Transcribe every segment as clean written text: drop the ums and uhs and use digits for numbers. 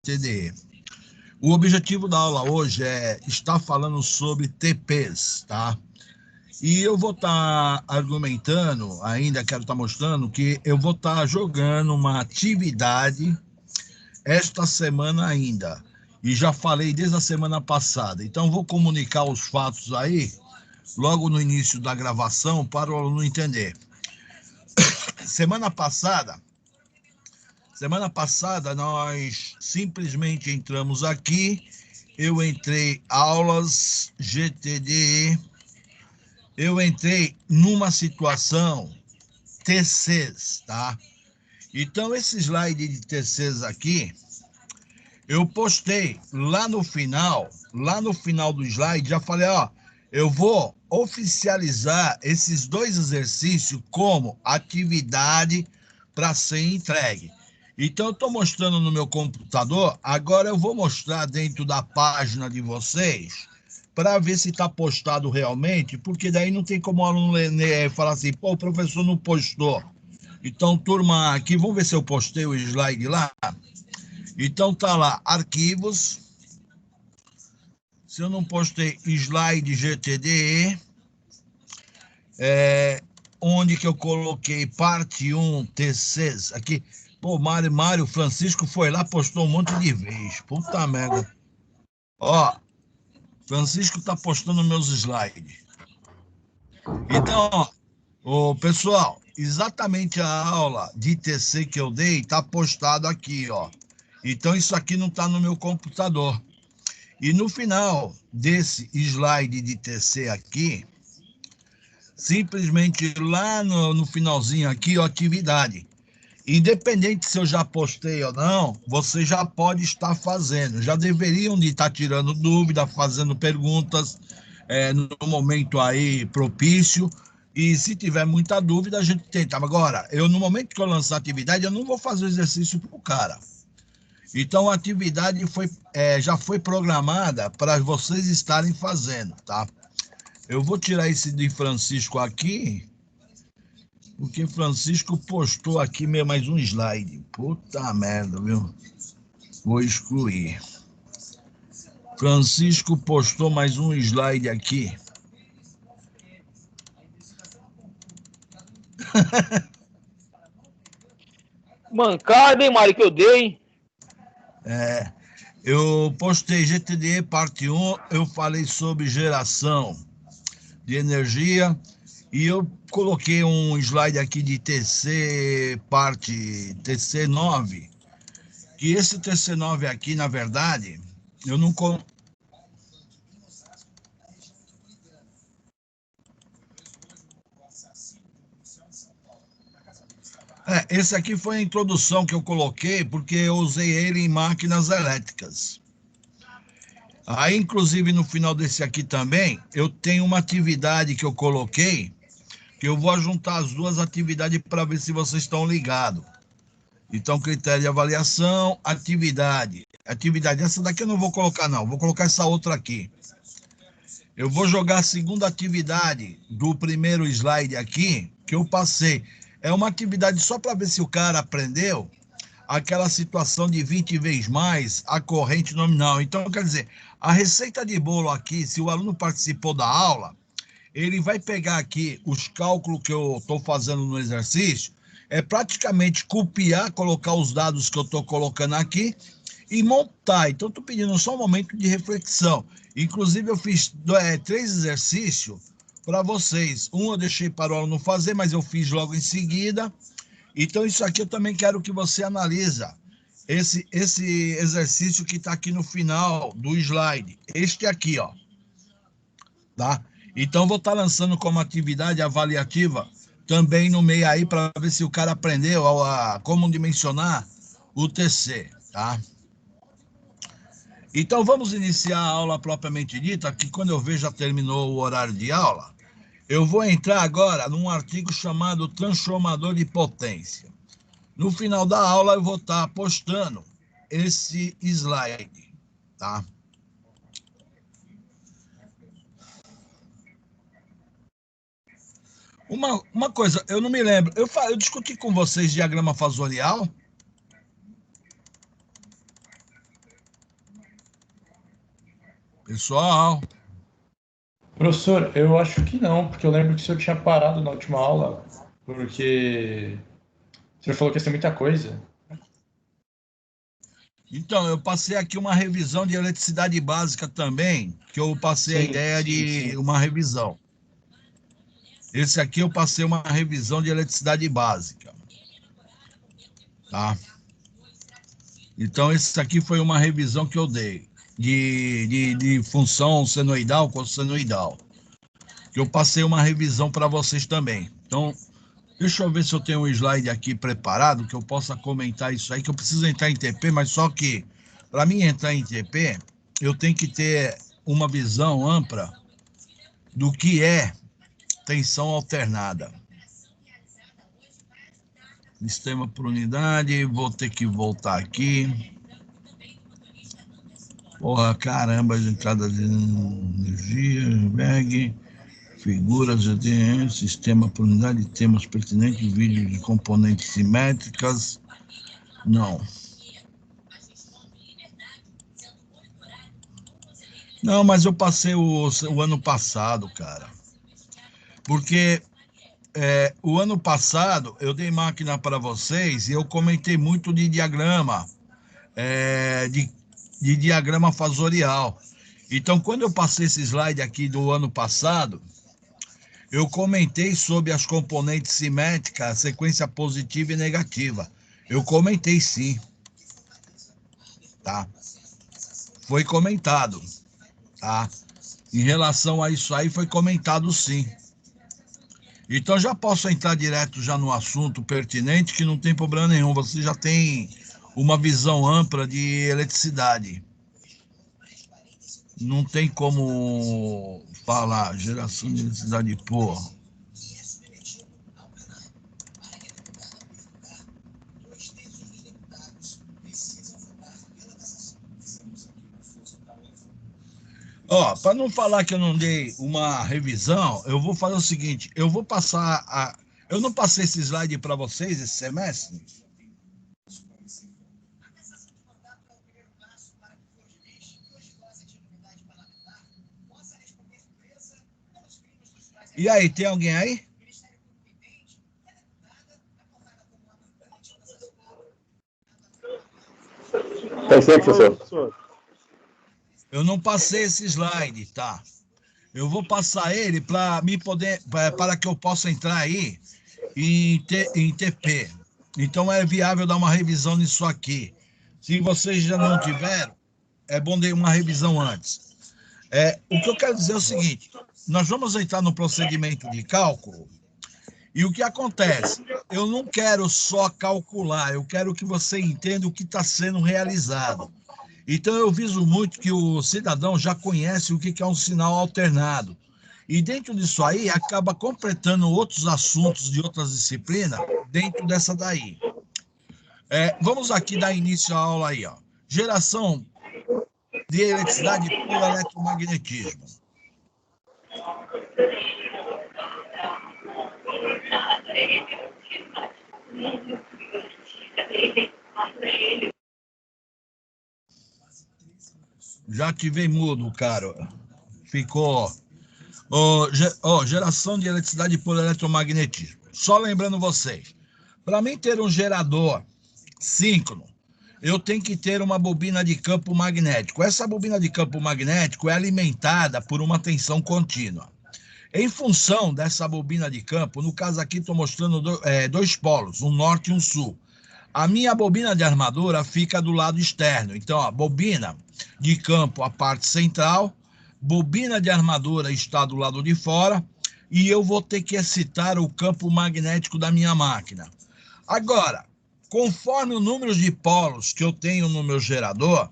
GTD. O objetivo da aula hoje é estar falando sobre TPs, tá? E eu vou estar argumentando, ainda quero estar mostrando que eu vou estar jogando uma atividade esta semana ainda. E já falei desde a semana passada. Então vou comunicar os fatos aí, logo no início da gravação, para o aluno entender. Semana passada, nós simplesmente entramos aqui, eu entrei aulas GTD, eu entrei numa situação TCs, tá? Então, esse slide de TCs aqui, eu postei lá no final do slide, já falei, ó, eu vou oficializar esses dois exercícios como atividade para ser entregue. Então, eu estou mostrando no meu computador, agora eu vou mostrar dentro da página de vocês, para ver se está postado realmente, porque daí não tem como o aluno falar assim, pô, o professor não postou. Então, turma, aqui, vamos ver se eu postei o slide lá. Então, tá lá, arquivos. Se eu não postei slide GTD, onde que eu coloquei parte 1, TCs, aqui. Pô, Mário Francisco foi lá, postou um monte de vez. Puta merda. Ó, Francisco tá postando meus slides. Então, ó, pessoal, exatamente a aula de TC que eu dei tá postado aqui, ó. Então, isso aqui não tá no meu computador. E no final desse slide de TC aqui, simplesmente lá no finalzinho aqui, ó, atividade. Independente se eu já postei ou não, você já pode estar fazendo. Já deveriam de estar tirando dúvida, fazendo perguntas no momento aí propício. E se tiver muita dúvida, a gente tenta. Agora, no momento que eu lançar a atividade, eu não vou fazer o exercício para o cara. Então, a atividade já foi programada para vocês estarem fazendo, tá? Eu vou tirar esse de Francisco aqui, porque Francisco postou aqui mais um slide. Puta merda, viu? Vou excluir. Francisco postou mais um slide aqui. Mancada, hein, Mário, que eu dei. Eu postei GTD parte 1, eu falei sobre geração de energia e eu coloquei um slide aqui de TC parte TC9, que esse TC9 aqui, na verdade, eu não... Esse aqui foi a introdução que eu coloquei, porque eu usei ele em máquinas elétricas. Aí, inclusive, no final desse aqui também, eu tenho uma atividade que eu coloquei, que eu vou juntar as duas atividades para ver se vocês estão ligados. Então, critério de avaliação, atividade. Atividade, essa daqui eu não vou colocar, não. Vou colocar essa outra aqui. Eu vou jogar a segunda atividade do primeiro slide aqui, que eu passei. É uma atividade só para ver se o cara aprendeu aquela situação de 20 vezes mais a corrente nominal. Então, quer dizer, a receita de bolo aqui, se o aluno participou da aula, ele vai pegar aqui os cálculos que eu estou fazendo no exercício, praticamente copiar, colocar os dados que eu estou colocando aqui e montar. Então, estou pedindo só um momento de reflexão. Inclusive, eu fiz 3 exercícios para vocês. Um eu deixei para o aluno fazer, mas eu fiz logo em seguida. Então, isso aqui eu também quero que você analisa. Esse exercício que está aqui no final do slide. Este aqui, ó. Tá? Então, vou estar lançando como atividade avaliativa também no meio aí para ver se o cara aprendeu como dimensionar o TC, tá? Então, vamos iniciar a aula propriamente dita, que quando eu vejo já terminou o horário de aula, eu vou entrar agora num artigo chamado Transformador de Potência. No final da aula, eu vou estar postando esse slide, tá? Uma coisa, eu não me lembro, eu discuti com vocês diagrama fasorial? Pessoal, Professor, eu acho que não, porque eu lembro que o senhor tinha parado na última aula, porque o senhor falou que ia ser muita coisa. então, eu passei aqui uma revisão de eletricidade básica também, que eu passei a ideia de uma revisão. Esse aqui eu passei uma revisão de eletricidade básica. Tá? Então, esse aqui foi uma revisão que eu dei de função senoidal com senoidal. Que eu passei uma revisão para vocês também. Então, deixa eu ver se eu tenho um slide aqui preparado, que eu possa comentar isso aí, que eu preciso entrar em TP, mas só que, para mim entrar em TP, eu tenho que ter uma visão ampla do que é tensão alternada. Sistema por unidade, vou ter que voltar aqui. Porra, caramba, as entradas de energia, bag, figuras, sistema por unidade, temas pertinentes, vídeo de componentes simétricas. Não. Não, mas eu passei o ano passado, cara. Porque o ano passado eu dei máquina para vocês e eu comentei muito de diagrama, de diagrama fasorial. Então, quando eu passei esse slide aqui do ano passado, eu comentei sobre as componentes simétricas, sequência positiva e negativa. Eu comentei sim. Tá? Foi comentado. Tá? Em relação a isso aí, foi comentado sim. Então já posso entrar direto já no assunto pertinente, que não tem problema nenhum. Você já tem uma visão ampla de eletricidade. Não tem como falar geração de eletricidade, pô. Ó, para não falar que eu não dei uma revisão, eu vou fazer o seguinte, eu vou passar a... Eu não passei esse slide para vocês esse semestre? E aí, tem alguém aí? Tem sim, professor. Eu não passei esse slide, tá? Eu vou passar ele para me poder, para que eu possa entrar aí em TP. Então é viável dar uma revisão nisso aqui. Se vocês já não tiveram, é bom dar uma revisão antes. O que eu quero dizer é o seguinte: nós vamos entrar no procedimento de cálculo. E o que acontece? Eu não quero só calcular, eu quero que você entenda o que está sendo realizado. Então, eu viso muito que o cidadão já conhece o que é um sinal alternado. E dentro disso aí, acaba completando outros assuntos de outras disciplinas dentro dessa daí. Vamos aqui dar início à aula aí, ó. Geração de eletricidade por eletromagnetismo. Já ativei mudo, cara. Ficou. Geração de eletricidade por eletromagnetismo. Só lembrando vocês, para mim ter um gerador síncrono, eu tenho que ter uma bobina de campo magnético. Essa bobina de campo magnético é alimentada por uma tensão contínua. Em função dessa bobina de campo, no caso aqui estou mostrando dois polos, um norte e um sul. A minha bobina de armadura fica do lado externo. Então, a bobina de campo, a parte central, bobina de armadura está do lado de fora, e eu vou ter que excitar o campo magnético da minha máquina. Agora, conforme o número de polos que eu tenho no meu gerador,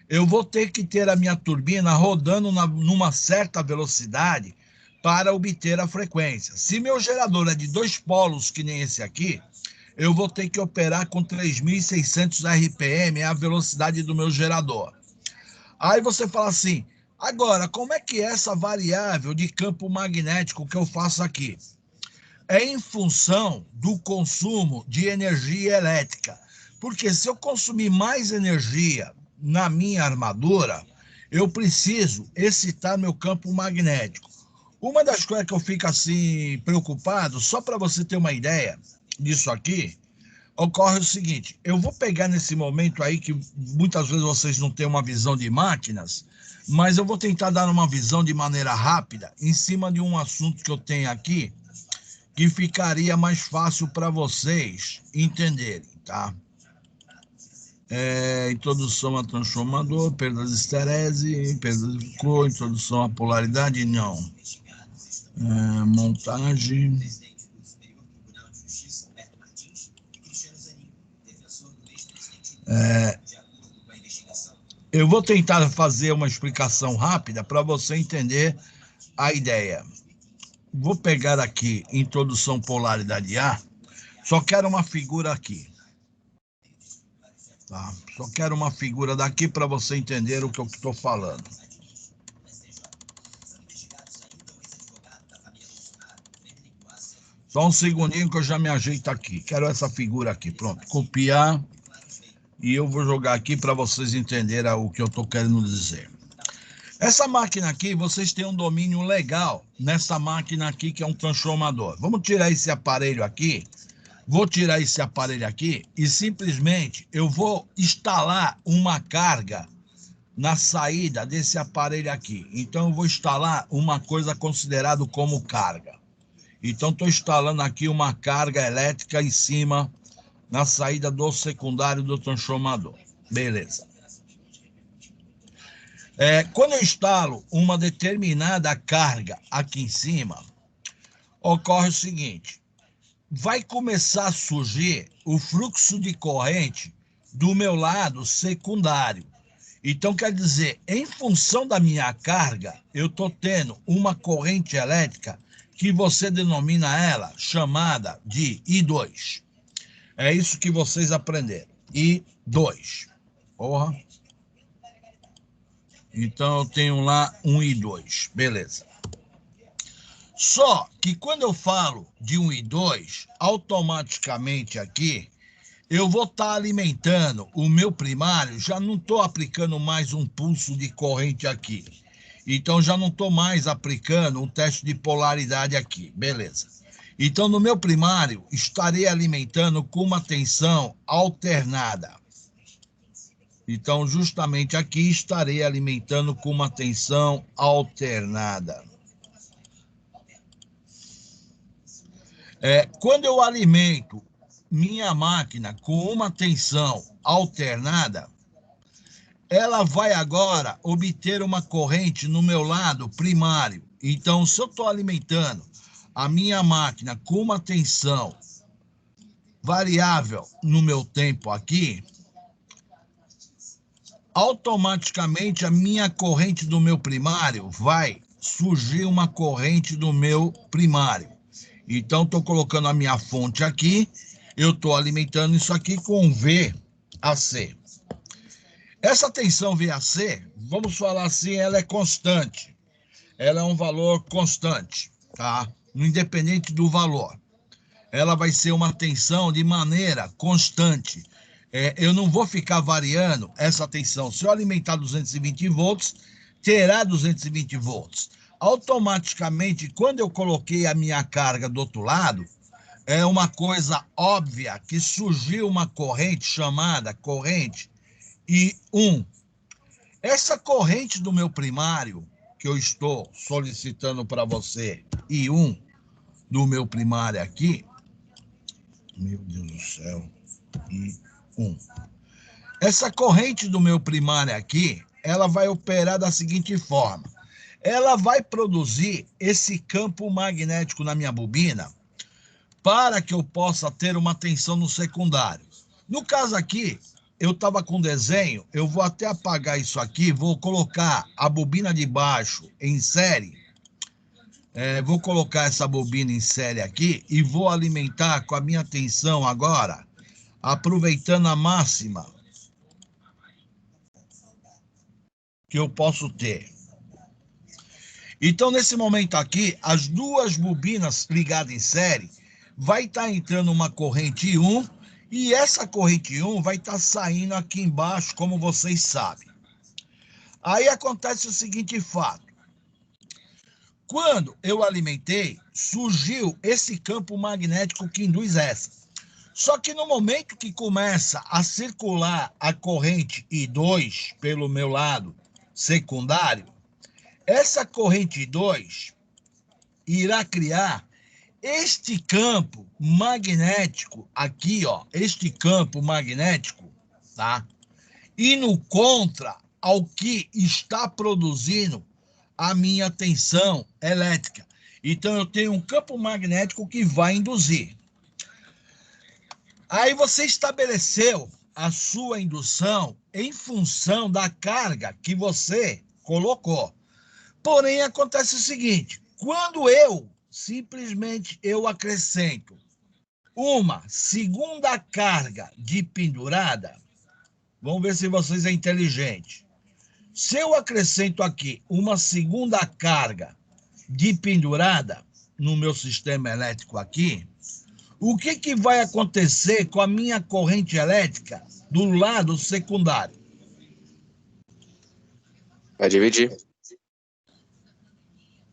eu vou ter que ter a minha turbina rodando numa certa velocidade para obter a frequência. Se meu gerador é de 2 polos, que nem esse aqui, eu vou ter que operar com 3.600 RPM, é a velocidade do meu gerador. Aí você fala assim, agora, como é que é essa variável de campo magnético que eu faço aqui? É em função do consumo de energia elétrica. Porque se eu consumir mais energia na minha armadura, eu preciso excitar meu campo magnético. Uma das coisas que eu fico assim preocupado, só para você ter uma ideia disso aqui, ocorre o seguinte: eu vou pegar nesse momento aí que muitas vezes vocês não têm uma visão de máquinas, mas eu vou tentar dar uma visão de maneira rápida em cima de um assunto que eu tenho aqui, que ficaria mais fácil para vocês entenderem, tá? Introdução a transformador, perda de esterese, perda de cor, introdução à polaridade, não. Montagem. Eu vou tentar fazer uma explicação rápida para você entender a ideia. Vou pegar aqui introdução polaridade A, só quero uma figura aqui. Tá? Só quero uma figura daqui para você entender o que eu estou falando. Só um segundinho que eu já me ajeito aqui. Quero essa figura aqui. Pronto. Copiar. E eu vou jogar aqui para vocês entenderem o que eu estou querendo dizer. Essa máquina aqui, vocês têm um domínio legal nessa máquina aqui, que é um transformador. Vamos tirar esse aparelho aqui. Vou tirar esse aparelho aqui e simplesmente eu vou instalar uma carga na saída desse aparelho aqui. Então, eu vou instalar uma coisa considerada como carga. Então, estou instalando aqui uma carga elétrica em cima, na saída do secundário do transformador. Beleza. Quando eu instalo uma determinada carga aqui em cima, ocorre o seguinte: vai começar a surgir o fluxo de corrente do meu lado secundário. Então, quer dizer, em função da minha carga, eu estou tendo uma corrente elétrica que você denomina ela chamada de I2. É isso que vocês aprenderam. I2. Porra. Então, eu tenho lá um I2. Beleza. Só que quando eu falo de um I2, automaticamente aqui, eu vou estar alimentando o meu primário, já não estou aplicando mais um pulso de corrente aqui. Então, já não estou mais aplicando um teste de polaridade aqui. Beleza. Então, no meu primário, estarei alimentando com uma tensão alternada. Então, justamente aqui, estarei alimentando com uma tensão alternada. Quando eu alimento minha máquina com uma tensão alternada, ela vai agora obter uma corrente no meu lado primário. Então, se eu estou alimentando a minha máquina com uma tensão variável no meu tempo aqui, automaticamente a minha corrente do meu primário vai surgir uma corrente do meu primário. Então, estou colocando a minha fonte aqui, eu estou alimentando isso aqui com VAC. Essa tensão VAC, vamos falar assim, ela é constante. Ela é um valor constante, tá? Independente do valor. Ela vai ser uma tensão de maneira constante. Eu não vou ficar variando essa tensão. Se eu alimentar 220 volts, terá 220 volts. Automaticamente, quando eu coloquei a minha carga do outro lado, é uma coisa óbvia que surgiu uma corrente chamada corrente I1. Essa corrente do meu primário, que eu estou solicitando para você, I1, do meu primário aqui, meu Deus do céu, I1. Essa corrente do meu primário aqui, ela vai operar da seguinte forma: ela vai produzir esse campo magnético na minha bobina para que eu possa ter uma tensão no secundário. No caso aqui, eu estava com desenho, eu vou até apagar isso aqui, vou colocar a bobina de baixo em série. Vou colocar essa bobina em série aqui e vou alimentar com a minha tensão agora, aproveitando a máxima que eu posso ter. Então, nesse momento aqui, as duas bobinas ligadas em série, vai estar entrando uma corrente I1, e essa corrente I1 vai estar saindo aqui embaixo, como vocês sabem. Aí acontece o seguinte fato. Quando eu alimentei, surgiu esse campo magnético que induz essa. Só que no momento que começa a circular a corrente I2 pelo meu lado secundário, essa corrente I2 irá criar este campo magnético aqui, ó, este campo magnético, tá? Indo contra ao que está produzindo a minha tensão elétrica. Então, eu tenho um campo magnético que vai induzir. Aí você estabeleceu a sua indução em função da carga que você colocou. Porém, acontece o seguinte, quando eu simplesmente acrescento uma segunda carga de pendurada, vamos ver se vocês são inteligentes. Se eu acrescento aqui uma segunda carga de pendurada no meu sistema elétrico aqui, o que vai acontecer com a minha corrente elétrica do lado secundário? Vai dividir.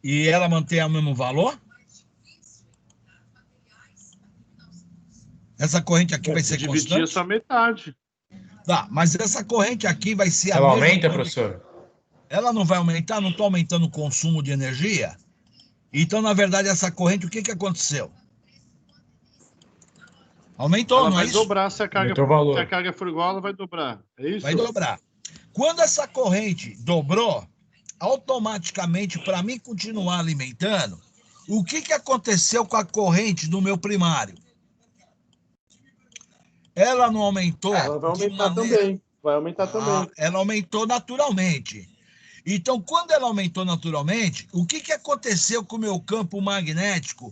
E ela mantém o mesmo valor? Essa corrente aqui vai ser dividir constante? essa metade. Tá, mas essa corrente aqui vai ser a Ela mesma aumenta, corrente. professor? Ela não vai aumentar? Não está aumentando o consumo de energia? Então, na verdade, essa corrente, o que aconteceu? Aumentou, Ela não vai é isso? dobrar se a carga for igual, ela vai dobrar. É isso? Vai dobrar. Quando essa corrente dobrou, automaticamente, para mim continuar alimentando, o que aconteceu com a corrente do meu primário? Ela não aumentou? Ela vai aumentar também. Vai aumentar também. Ela aumentou naturalmente. Então, quando ela aumentou naturalmente, o que aconteceu com o meu campo magnético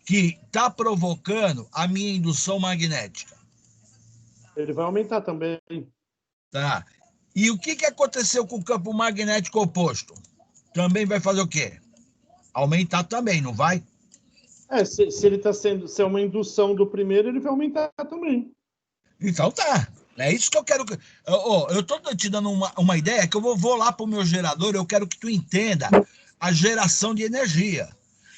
que está provocando a minha indução magnética? Ele vai aumentar também. Tá. E o que aconteceu com o campo magnético oposto? Também vai fazer o quê? Aumentar também, não vai? Se ele está sendo, se é uma indução do primeiro, ele vai aumentar também. Então tá. É isso que eu quero. Eu estou te dando uma ideia que eu vou lá para o meu gerador, eu quero que tu entenda a geração de energia.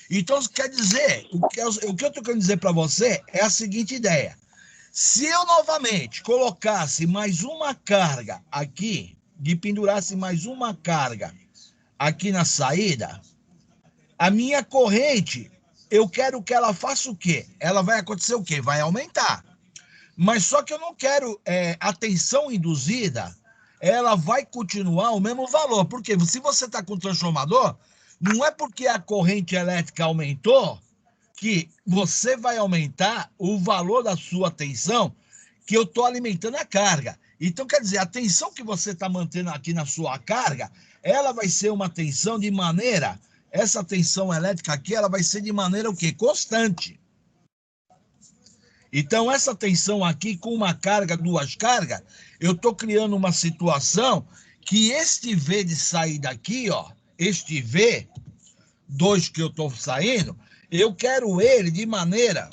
Então, quer dizer, o que eu estou querendo dizer para você é a seguinte ideia. Se eu novamente colocasse mais uma carga aqui, de pendurasse mais uma carga aqui na saída, a minha corrente, eu quero que ela faça o quê? Ela vai acontecer o quê? Vai aumentar. Mas só que eu não quero a tensão induzida, ela vai continuar o mesmo valor. Porque se você está com transformador, não é porque a corrente elétrica aumentou que você vai aumentar o valor da sua tensão que eu estou alimentando a carga. Então, quer dizer, a tensão que você está mantendo aqui na sua carga, ela vai ser uma tensão de maneira, essa tensão elétrica aqui, ela vai ser de maneira o quê? Constante. Então, essa tensão aqui, com uma carga, duas cargas, eu estou criando uma situação que este V de sair daqui, ó, este V2 que eu estou saindo, eu quero ele de maneira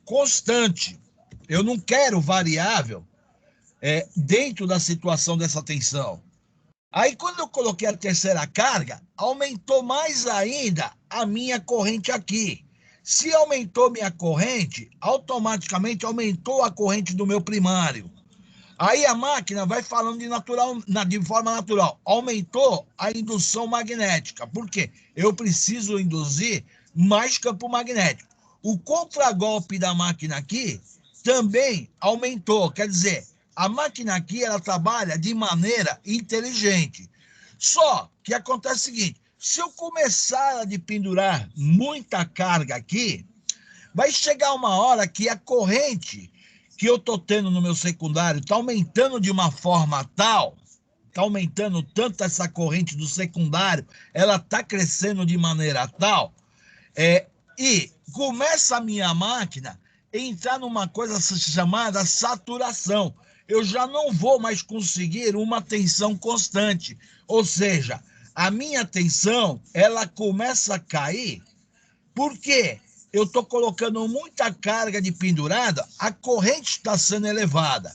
constante. Eu não quero variável dentro da situação dessa tensão. Aí, quando eu coloquei a terceira carga, aumentou mais ainda a minha corrente aqui. Se aumentou minha corrente, automaticamente aumentou a corrente do meu primário. Aí a máquina vai falando de forma natural. Aumentou a indução magnética. Por quê? Eu preciso induzir mais campo magnético. O contragolpe da máquina aqui também aumentou. Quer dizer, a máquina aqui ela trabalha de maneira inteligente. Só que acontece o seguinte, se eu começar a pendurar muita carga aqui, vai chegar uma hora que a corrente que eu estou tendo no meu secundário está aumentando de uma forma tal, está aumentando tanto essa corrente do secundário, ela está crescendo de maneira tal, e começa a minha máquina a entrar numa coisa chamada saturação. Eu já não vou mais conseguir uma tensão constante, ou seja, a minha tensão, ela começa a cair, porque eu estou colocando muita carga de pendurada, a corrente está sendo elevada,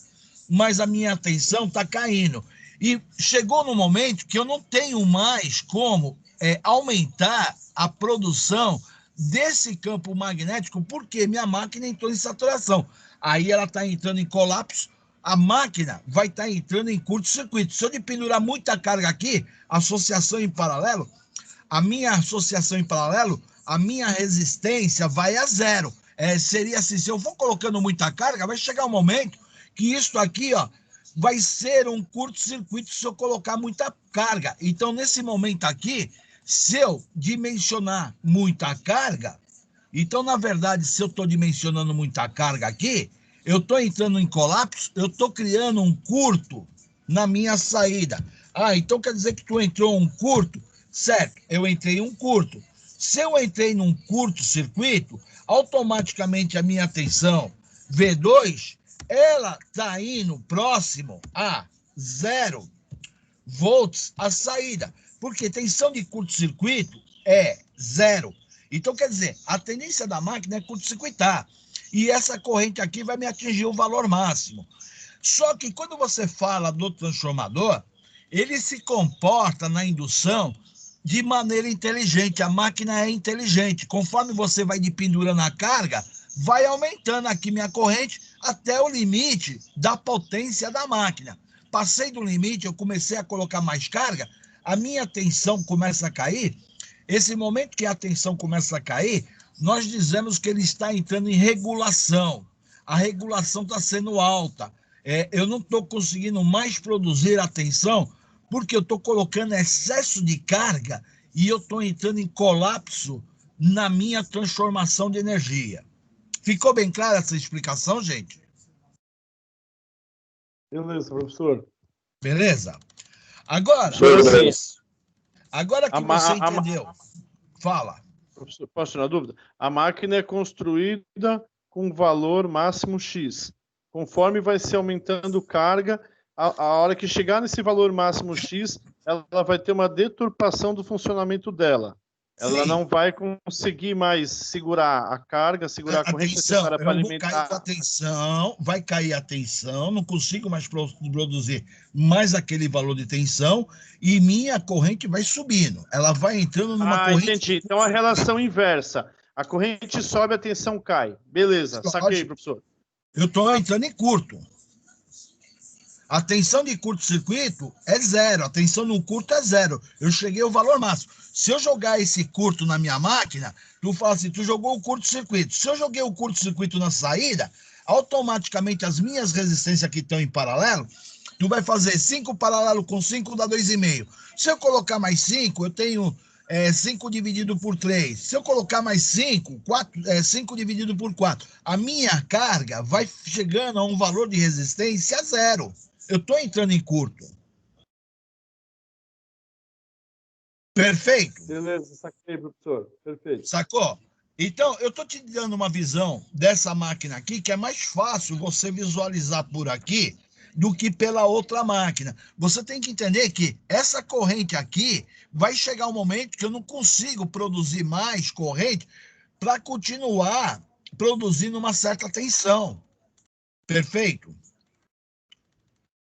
mas a minha tensão está caindo. E chegou no momento que eu não tenho mais como aumentar a produção desse campo magnético, porque minha máquina entrou em saturação. Aí ela está entrando em colapso, a máquina vai estar entrando em curto-circuito. Se eu de pendurar muita carga aqui, associação em paralelo, a minha associação em paralelo, a minha resistência vai a zero. Seria assim, se eu for colocando muita carga, vai chegar um momento que isso aqui, ó, vai ser um curto-circuito se eu colocar muita carga. Então, nesse momento aqui, se eu dimensionar muita carga, então, na verdade, se eu estou dimensionando muita carga aqui, eu estou entrando em colapso, eu estou criando um curto na minha saída. Então quer dizer que tu entrou um curto? Certo, eu entrei em um curto. Se eu entrei num curto-circuito, automaticamente a minha tensão V2, ela está indo próximo a 0 volts a saída, porque tensão de curto-circuito é 0. Então, quer dizer, a tendência da máquina é curto-circuitar. E essa corrente aqui vai me atingir o valor máximo. Só que quando você fala do transformador, ele se comporta na indução de maneira inteligente. A máquina é inteligente. Conforme você vai pendurando a carga, vai aumentando aqui minha corrente até o limite da potência da máquina. Passei do limite, eu comecei a colocar mais carga, a minha tensão começa a cair. Esse momento que a tensão começa a cair, nós dizemos que ele está entrando em regulação. A regulação está sendo alta. Eu não estou conseguindo mais produzir a tensão porque eu estou colocando excesso de carga e eu estou entrando em colapso na minha transformação de energia. Ficou bem clara essa explicação, gente? Beleza, professor. Beleza? Agora que você entendeu, fala. Professor, posso tirar dúvida? A máquina é construída com valor máximo X. Conforme vai se aumentando carga, a hora que chegar nesse valor máximo X, ela vai ter uma deturpação do funcionamento dela. Ela Sim. não vai conseguir mais segurar a carga, segurar a corrente necessária para alimentar. Vai cair a tensão, não consigo mais produzir mais aquele valor de tensão e minha corrente vai subindo. Ela vai entrando numa corrente... Entendi. Então, a relação inversa. A corrente sobe, a tensão cai. Beleza, saquei, professor. Eu estou entrando em curto. A tensão de curto-circuito é 0, a tensão no curto é 0. Eu cheguei ao valor máximo. Se eu jogar esse curto na minha máquina, tu fala assim, tu jogou o curto-circuito. Se eu joguei o curto-circuito na saída, automaticamente as minhas resistências que estão em paralelo, tu vai fazer 5 paralelo com 5 dá 2,5. Se eu colocar mais 5, eu tenho 5 dividido por 3. Se eu colocar mais 5, 5 dividido por 4. A minha carga vai chegando a um valor de resistência 0. Eu estou entrando em curto. Perfeito? Beleza, saquei, professor. Perfeito. Sacou? Então, eu estou te dando uma visão dessa máquina aqui, que é mais fácil você visualizar por aqui do que pela outra máquina. Você tem que entender que essa corrente aqui vai chegar um momento que eu não consigo produzir mais corrente para continuar produzindo uma certa tensão. Perfeito?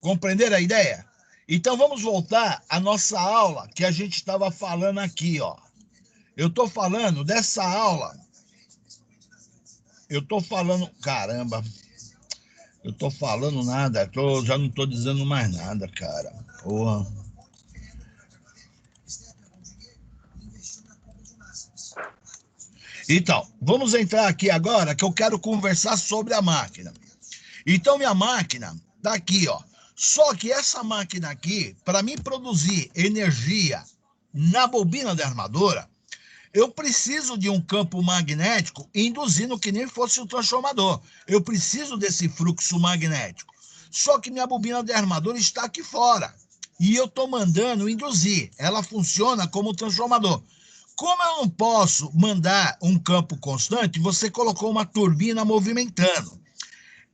Compreenderam a ideia? Então, vamos voltar à nossa aula que a gente estava falando aqui, ó. Eu estou falando dessa aula. Eu estou falando... Caramba. Eu estou falando nada. Já não estou dizendo mais nada, cara. Porra. Então, vamos entrar aqui agora que eu quero conversar sobre a máquina. Então, minha máquina está aqui, ó. Só que essa máquina aqui, para mim produzir energia na bobina da armadura, eu preciso de um campo magnético induzindo que nem fosse um transformador. Eu preciso desse fluxo magnético. Só que minha bobina de armadura está aqui fora. E eu estou mandando induzir. Ela funciona como transformador. Como eu não posso mandar um campo constante, você colocou uma turbina movimentando.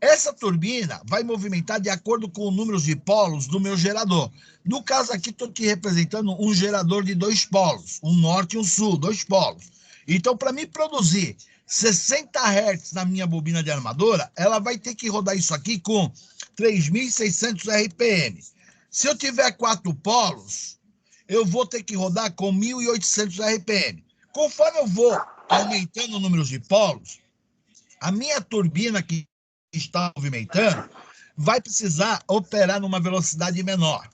Essa turbina vai movimentar de acordo com os números de polos do meu gerador. No caso aqui, estou te representando um gerador de 2 polos, um norte e um sul, 2 polos. Então, para mim produzir 60 Hz na minha bobina de armadura, ela vai ter que rodar isso aqui com 3.600 RPM. Se eu tiver 4 polos, eu vou ter que rodar com 1.800 RPM. Conforme eu vou aumentando o número de polos, a minha turbina que está movimentando vai precisar operar numa velocidade menor,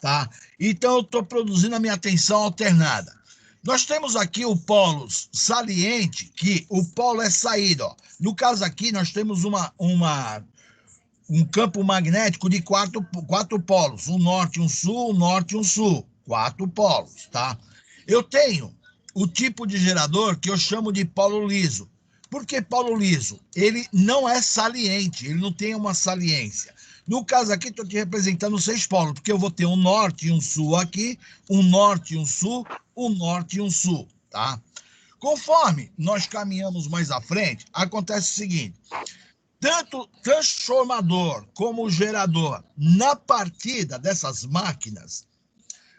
tá? Então, eu estou produzindo a minha tensão alternada. Nós temos aqui o polo saliente, que o polo é saída. Ó. No caso aqui, nós temos um campo magnético de quatro polos, um norte, um sul, um norte e um sul. 4 polos, tá? Eu tenho o tipo de gerador que eu chamo de polo liso. Por que polo liso? Ele não é saliente, ele não tem uma saliência. No caso aqui, estou te representando 6 polos, porque eu vou ter um norte e um sul aqui, um norte e um sul, um norte e um sul, tá? Conforme nós caminhamos mais à frente, acontece o seguinte, tanto transformador como gerador, na partida dessas máquinas,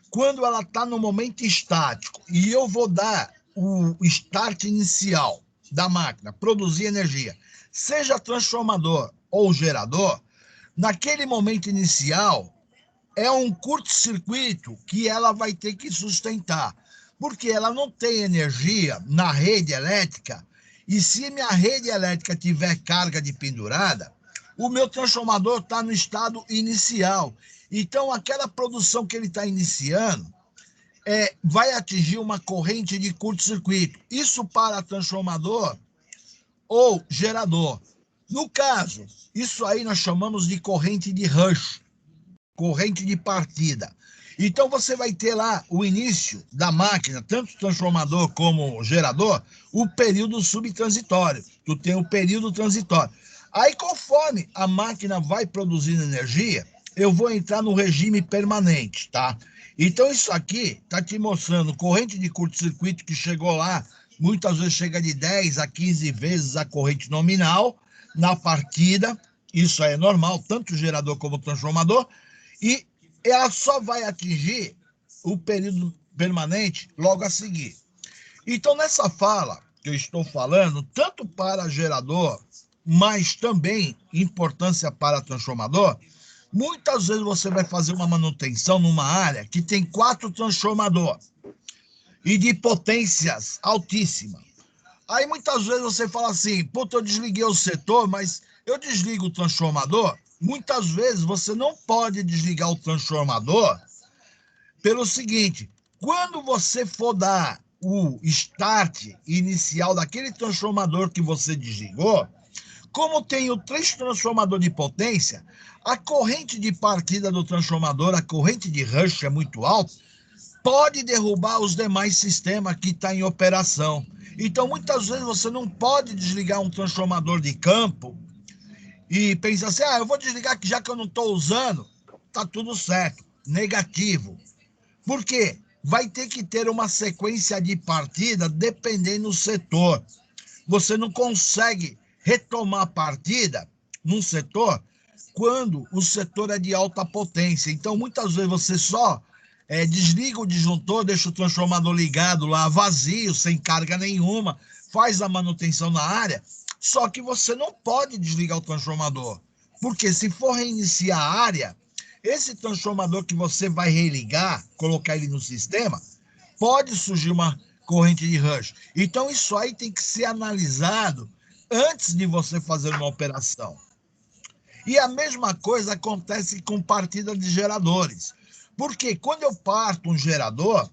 quando ela está no momento estático e eu vou dar o start inicial da máquina, produzir energia, seja transformador ou gerador, naquele momento inicial, é um curto-circuito que ela vai ter que sustentar, porque ela não tem energia na rede elétrica, e se minha rede elétrica tiver carga de pendurada, o meu transformador está no estado inicial. Então, aquela produção que ele está iniciando vai atingir uma corrente de curto-circuito. Isso para transformador ou gerador. No caso, isso aí nós chamamos de corrente de rush, corrente de partida. Então, você vai ter lá o início da máquina, tanto transformador como gerador, o período subtransitório. Tu tem o período transitório. Aí, conforme a máquina vai produzindo energia, eu vou entrar no regime permanente, tá? Então, isso aqui está te mostrando corrente de curto-circuito que chegou lá, muitas vezes chega de 10 a 15 vezes a corrente nominal na partida. Isso é normal, tanto gerador como transformador. E ela só vai atingir o período permanente logo a seguir. Então, nessa fala que eu estou falando, tanto para gerador, mas também importância para transformador, muitas vezes você vai fazer uma manutenção numa área que tem 4 transformadores e de potências altíssimas. Aí muitas vezes você fala assim, puta, eu desliguei o setor, mas eu desligo o transformador. Muitas vezes você não pode desligar o transformador pelo seguinte, quando você for dar o start inicial daquele transformador que você desligou, como tem o 3 transformador de potência, a corrente de partida do transformador, a corrente de rush é muito alta, pode derrubar os demais sistemas que estão em operação. Então, muitas vezes você não pode desligar um transformador de campo e pensar assim, eu vou desligar que já que eu não estou usando, tá tudo certo. Negativo. Por quê? Vai ter que ter uma sequência de partida dependendo do setor. Você não consegue retomar a partida num setor quando o setor é de alta potência. Então, muitas vezes você só desliga o disjuntor, deixa o transformador ligado lá, vazio, sem carga nenhuma, faz a manutenção na área, só que você não pode desligar o transformador, porque se for reiniciar a área, esse transformador que você vai religar, colocar ele no sistema, pode surgir uma corrente de rush. Então, isso aí tem que ser analisado antes de você fazer uma operação. E a mesma coisa acontece com partida de geradores. Porque quando eu parto um gerador,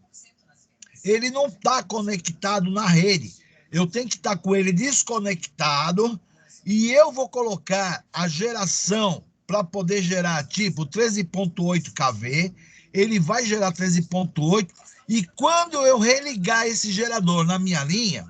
ele não está conectado na rede. Eu tenho que estar com ele desconectado e eu vou colocar a geração para poder gerar tipo 13.8 kV. Ele vai gerar 13.8 e quando eu religar esse gerador na minha linha,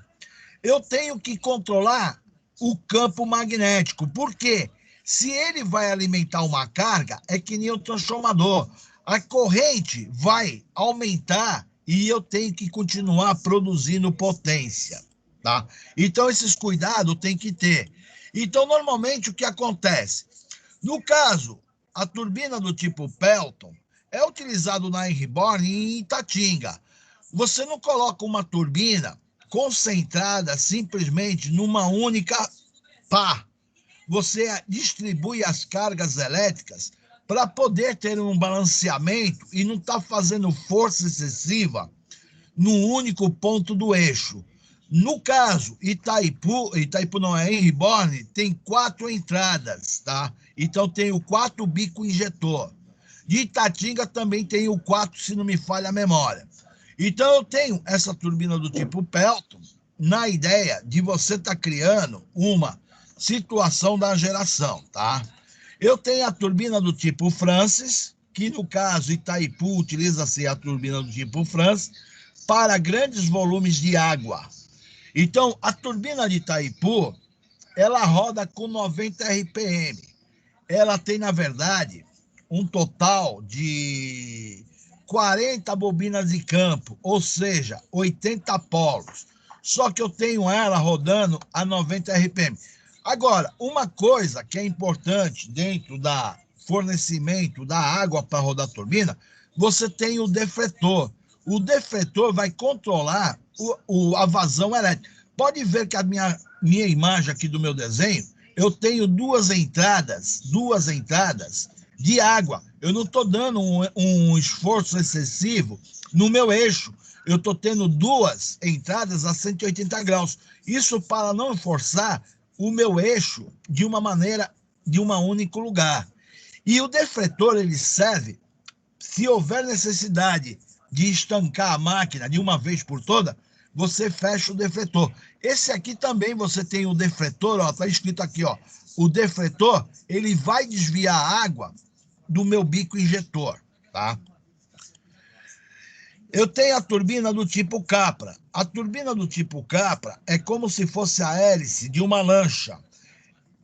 eu tenho que controlar o campo magnético. Por quê? Se ele vai alimentar uma carga, é que nem o transformador. A corrente vai aumentar e eu tenho que continuar produzindo potência, tá? Então, esses cuidados tem que ter. Então, normalmente, o que acontece? No caso, a turbina do tipo Pelton é utilizado na Henriborn e em Itatinga. Você não coloca uma turbina concentrada simplesmente numa única pá. Você distribui as cargas elétricas para poder ter um balanceamento e não estar fazendo força excessiva no único ponto do eixo. No caso, Itaipu não é, em Reborn, tem 4 entradas, tá? Então tem o 4 bico injetor. De Itatinga também tem o 4, se não me falha a memória. Então eu tenho essa turbina do tipo Pelton na ideia de você estar criando uma situação da geração, tá? Eu tenho a turbina do tipo Francis, que no caso Itaipu utiliza-se a turbina do tipo Francis para grandes volumes de água. Então, a turbina de Itaipu, ela roda com 90 RPM. Ela tem, na verdade, um total de 40 bobinas de campo, ou seja, 80 polos. Só que eu tenho ela rodando a 90 RPM. Agora, uma coisa que é importante dentro da fornecimento da água para rodar a turbina, você tem o defletor. O defletor vai controlar a vazão elétrica. Pode ver que a minha imagem aqui do meu desenho, eu tenho duas entradas de água. Eu não estou dando um esforço excessivo no meu eixo. Eu estou tendo 2 entradas a 180 graus. Isso para não forçar o meu eixo de uma maneira, de um único lugar. E o defletor, ele serve, se houver necessidade de estancar a máquina de uma vez por toda, você fecha o defletor. Esse aqui também você tem o defletor, ó, tá escrito aqui, ó. O defletor, ele vai desviar a água do meu bico injetor, tá? Eu tenho a turbina do tipo Capra. A turbina do tipo Capra é como se fosse a hélice de uma lancha.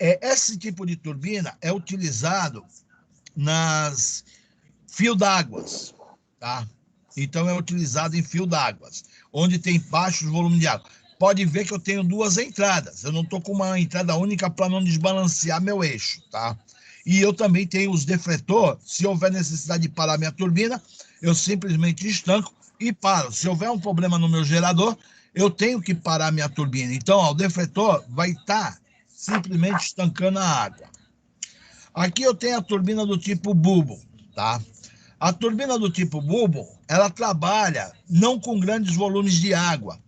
Esse tipo de turbina é utilizado nas fio d'águas, tá? Então, é utilizado em fio d'águas, onde tem baixos volumes de água. Pode ver que eu tenho 2 entradas. Eu não estou com uma entrada única para não desbalancear meu eixo, tá? E eu também tenho os defletor. Se houver necessidade de parar minha turbina, eu simplesmente estanco e paro. Se houver um problema no meu gerador, eu tenho que parar minha turbina. Então, ó, o defletor vai estar simplesmente estancando a água. Aqui eu tenho a turbina do tipo Bubble, tá? A turbina do tipo Bubble, ela trabalha não com grandes volumes de água,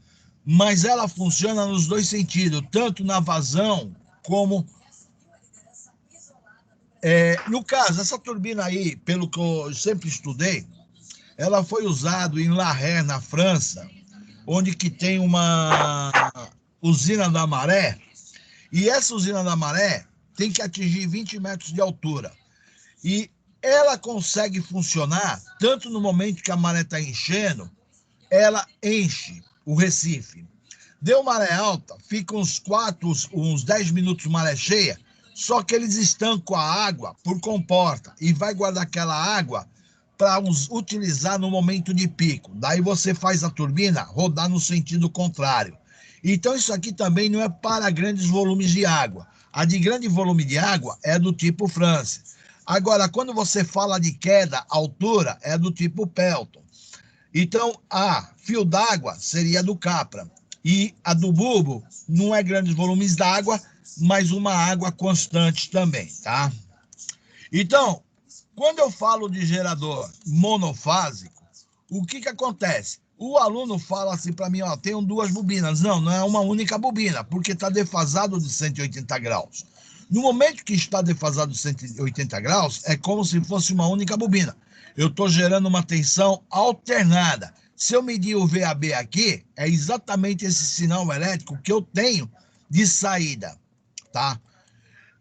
mas ela funciona nos 2 sentidos, tanto na vazão como... no caso, essa turbina aí, pelo que eu sempre estudei, ela foi usada em La Haye, na França, onde que tem uma usina da maré, e essa usina da maré tem que atingir 20 metros de altura. E ela consegue funcionar tanto no momento que a maré está enchendo, ela enche o recife. Deu maré alta, fica uns 10 minutos maré cheia, só que eles estancam a água por comporta e vai guardar aquela água para utilizar no momento de pico. Daí você faz a turbina rodar no sentido contrário. Então isso aqui também não é para grandes volumes de água. A de grande volume de água é do tipo France. Agora, quando você fala de queda, altura, é do tipo Pelton. Então, a fio d'água seria do Capra. E a do Bulbo não é grandes volumes d'água, mas uma água constante também, tá? Então, quando eu falo de gerador monofásico, o que acontece? O aluno fala assim para mim, ó, tenho 2 bobinas. Não é uma única bobina, porque está defasado de 180 graus. No momento que está defasado de 180 graus, é como se fosse uma única bobina. Eu estou gerando uma tensão alternada. Se eu medir o VAB aqui, é exatamente esse sinal elétrico que eu tenho de saída, tá?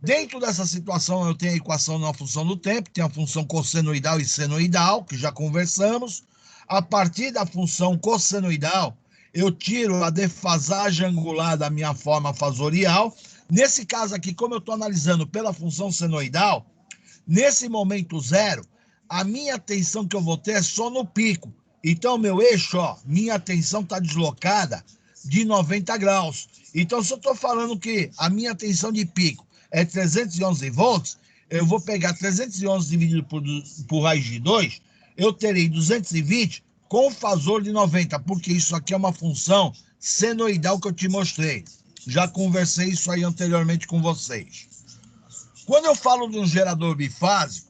Dentro dessa situação, eu tenho a equação na função do tempo, tem a função cossenoidal e senoidal, que já conversamos. A partir da função cossenoidal, eu tiro a defasagem angular da minha forma fasorial. Nesse caso aqui, como eu estou analisando pela função senoidal, nesse momento 0, a minha tensão que eu vou ter é só no pico. Então, meu eixo, ó, minha tensão está deslocada de 90 graus. Então, se eu estou falando que a minha tensão de pico é 311 volts, eu vou pegar 311 dividido por raiz de 2, eu terei 220 com fasor de 90, porque isso aqui é uma função senoidal que eu te mostrei. Já conversei isso aí anteriormente com vocês. Quando eu falo de um gerador bifásico,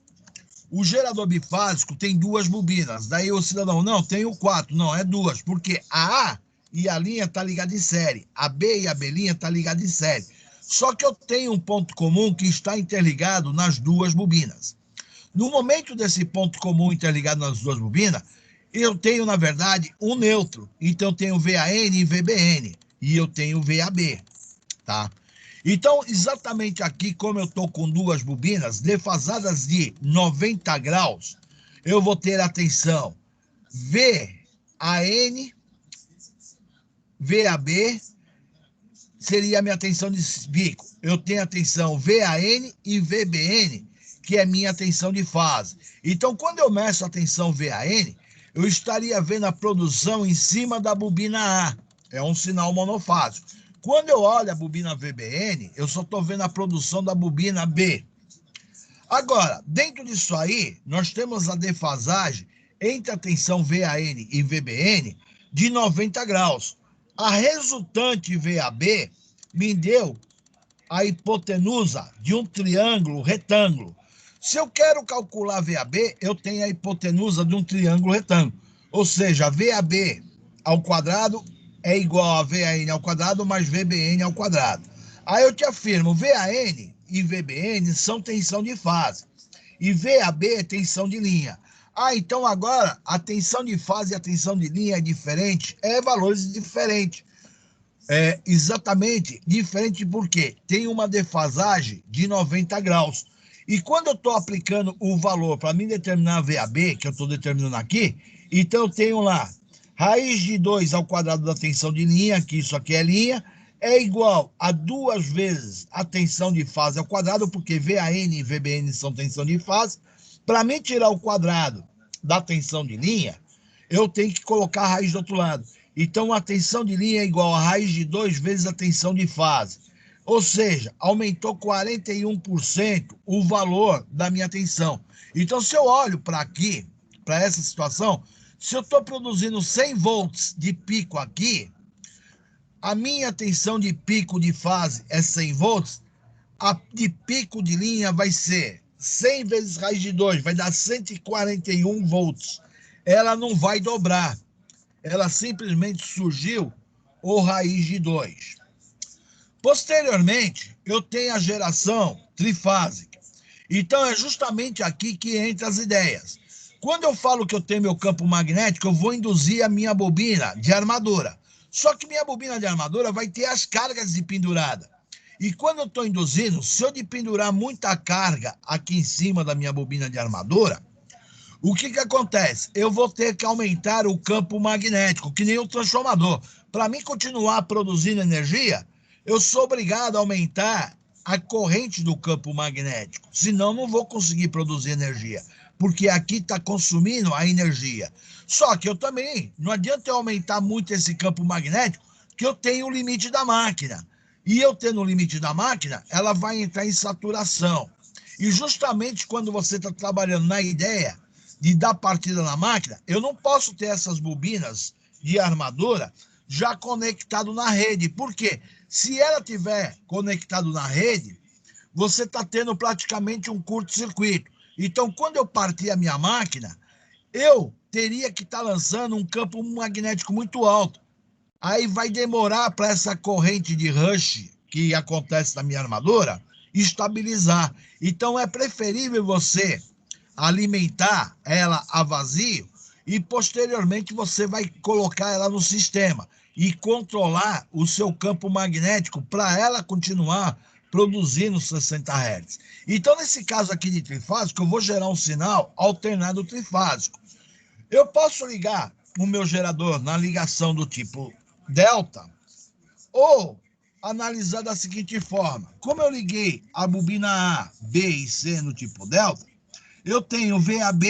o gerador bifásico tem 2 bobinas. Daí o cidadão, não, tenho 4. Não, é 2, porque a A e a linha está ligada em série. A B e a B' está ligada em série. Só que eu tenho um ponto comum que está interligado nas 2 bobinas. No momento desse ponto comum interligado nas 2 bobinas, eu tenho, na verdade, um neutro. Então, eu tenho VAN e VBN. E eu tenho VAB, tá? Então, exatamente aqui, como eu estou com 2 bobinas defasadas de 90 graus, eu vou ter a tensão VAN, VAB, seria a minha tensão de bico. Eu tenho a tensão VAN e VBN, que é minha tensão de fase. Então, quando eu meço a tensão VAN, eu estaria vendo a produção em cima da bobina A. É um sinal monofásico. Quando eu olho a bobina VBN, eu só estou vendo a produção da bobina B. Agora, dentro disso aí, nós temos a defasagem entre a tensão VAN e VBN de 90 graus. A resultante VAB me deu a hipotenusa de um triângulo retângulo. Se eu quero calcular VAB, eu tenho a hipotenusa de um triângulo retângulo. Ou seja, VAB ao quadrado é igual a VAN ao quadrado mais VBN ao quadrado. Aí eu te afirmo, VAN e VBN são tensão de fase. E VAB é tensão de linha. Ah, então agora a tensão de fase e a tensão de linha é diferente? É valores diferentes. É exatamente diferente porque tem uma defasagem de 90 graus. E quando eu estou aplicando o valor para mim determinar a VAB, que eu estou determinando aqui, então eu tenho lá raiz de 2 ao quadrado da tensão de linha, que isso aqui é linha, é igual a 2 vezes a tensão de fase ao quadrado, porque VAN e VBN são tensão de fase. Para mim tirar o quadrado da tensão de linha, eu tenho que colocar a raiz do outro lado. Então, a tensão de linha é igual a raiz de 2 vezes a tensão de fase. Ou seja, aumentou 41% o valor da minha tensão. Então, se eu olho para aqui, para essa situação, se eu estou produzindo 100 volts de pico aqui, a minha tensão de pico de fase é 100 volts, a de pico de linha vai ser 100 vezes raiz de 2, vai dar 141 volts. Ela não vai dobrar. Ela simplesmente surgiu o raiz de 2. Posteriormente, eu tenho a geração trifásica. Então, é justamente aqui que entra as ideias. Quando eu falo que eu tenho meu campo magnético, eu vou induzir a minha bobina de armadura. Só que minha bobina de armadura vai ter as cargas de pendurada. E quando eu estou induzindo, se eu de pendurar muita carga aqui em cima da minha bobina de armadura, o que acontece? Eu vou ter que aumentar o campo magnético, que nem o transformador. Para mim continuar produzindo energia, eu sou obrigado a aumentar a corrente do campo magnético. Senão, não vou conseguir produzir energia, porque aqui está consumindo a energia. Só que eu também, não adianta eu aumentar muito esse campo magnético, que eu tenho o limite da máquina. E eu tendo o limite da máquina, ela vai entrar em saturação. E justamente quando você está trabalhando na ideia de dar partida na máquina, eu não posso ter essas bobinas de armadura já conectado na rede. Por quê? Se ela tiver conectado na rede, você está tendo praticamente um curto-circuito. Então, quando eu partir a minha máquina, eu teria que estar lançando um campo magnético muito alto. Aí vai demorar para essa corrente de rush que acontece na minha armadura estabilizar. Então, é preferível você alimentar ela a vazio e posteriormente você vai colocar ela no sistema e controlar o seu campo magnético para ela continuar produzindo 60 Hz. Então, nesse caso aqui de trifásico, eu vou gerar um sinal alternado trifásico. Eu posso ligar o meu gerador na ligação do tipo delta ou analisar da seguinte forma. Como eu liguei a bobina A, B e C no tipo delta, eu tenho VAB,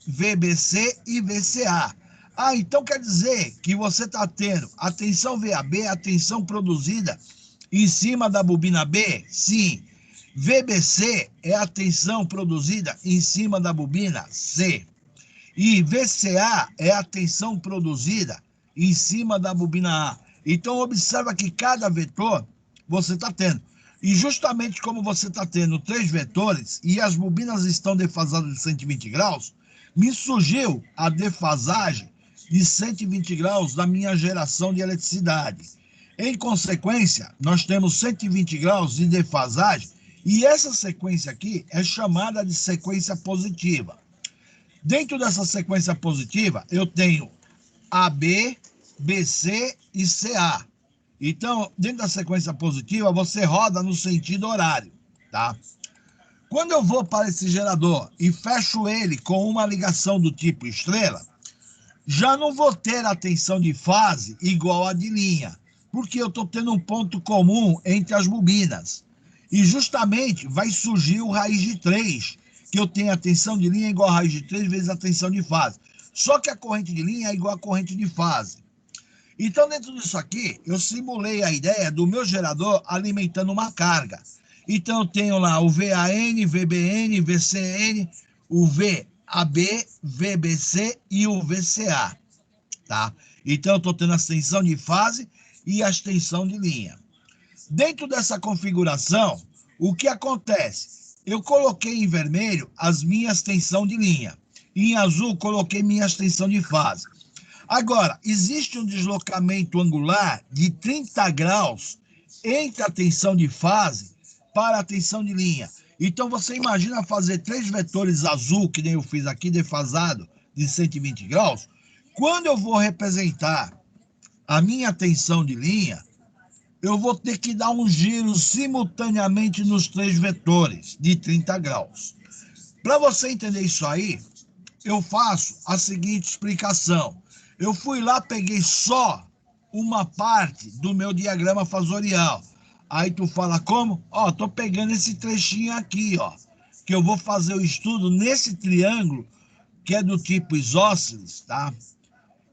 VBC e VCA. Ah, então quer dizer que você está tendo a tensão VAB, a tensão produzida em cima da bobina B? Sim. VBC é a tensão produzida em cima da bobina C. E VCA é a tensão produzida em cima da bobina A. Então, observa que cada vetor você está tendo. E justamente como você está tendo 3 vetores e as bobinas estão defasadas de 120 graus, me surgiu a defasagem de 120 graus da minha geração de eletricidade. Em consequência, nós temos 120 graus de defasagem e essa sequência aqui é chamada de sequência positiva. Dentro dessa sequência positiva, eu tenho AB, BC e CA. Então, dentro da sequência positiva, você roda no sentido horário, tá? Quando eu vou para esse gerador e fecho ele com uma ligação do tipo estrela, já não vou ter a tensão de fase igual a de linha, porque eu estou tendo um ponto comum entre as bobinas. E justamente vai surgir o raiz de 3, que eu tenho a tensão de linha igual a raiz de 3 vezes a tensão de fase. Só que a corrente de linha é igual à corrente de fase. Então, dentro disso aqui, eu simulei a ideia do meu gerador alimentando uma carga. Então, eu tenho lá o VAN, VBN, VCN, o VAB, VBC e o VCA, tá? Então, eu estou tendo a tensão de fase e a tensão de linha. Dentro dessa configuração, o que acontece? Eu coloquei em vermelho as minhas tensão de linha. Em azul, coloquei minhas tensão de fase. Agora, existe um deslocamento angular de 30 graus entre a tensão de fase para a tensão de linha. Então, você imagina fazer 3 vetores azul, que nem eu fiz aqui, defasado, de 120 graus. Quando eu vou representar a minha tensão de linha, eu vou ter que dar um giro simultaneamente nos 3 vetores, de 30 graus. Para você entender isso aí, eu faço a seguinte explicação. Eu fui lá, peguei só uma parte do meu diagrama fasorial. Aí tu fala como? Ó, tô pegando esse trechinho aqui, ó, que eu vou fazer o estudo nesse triângulo, que é do tipo isósceles, tá?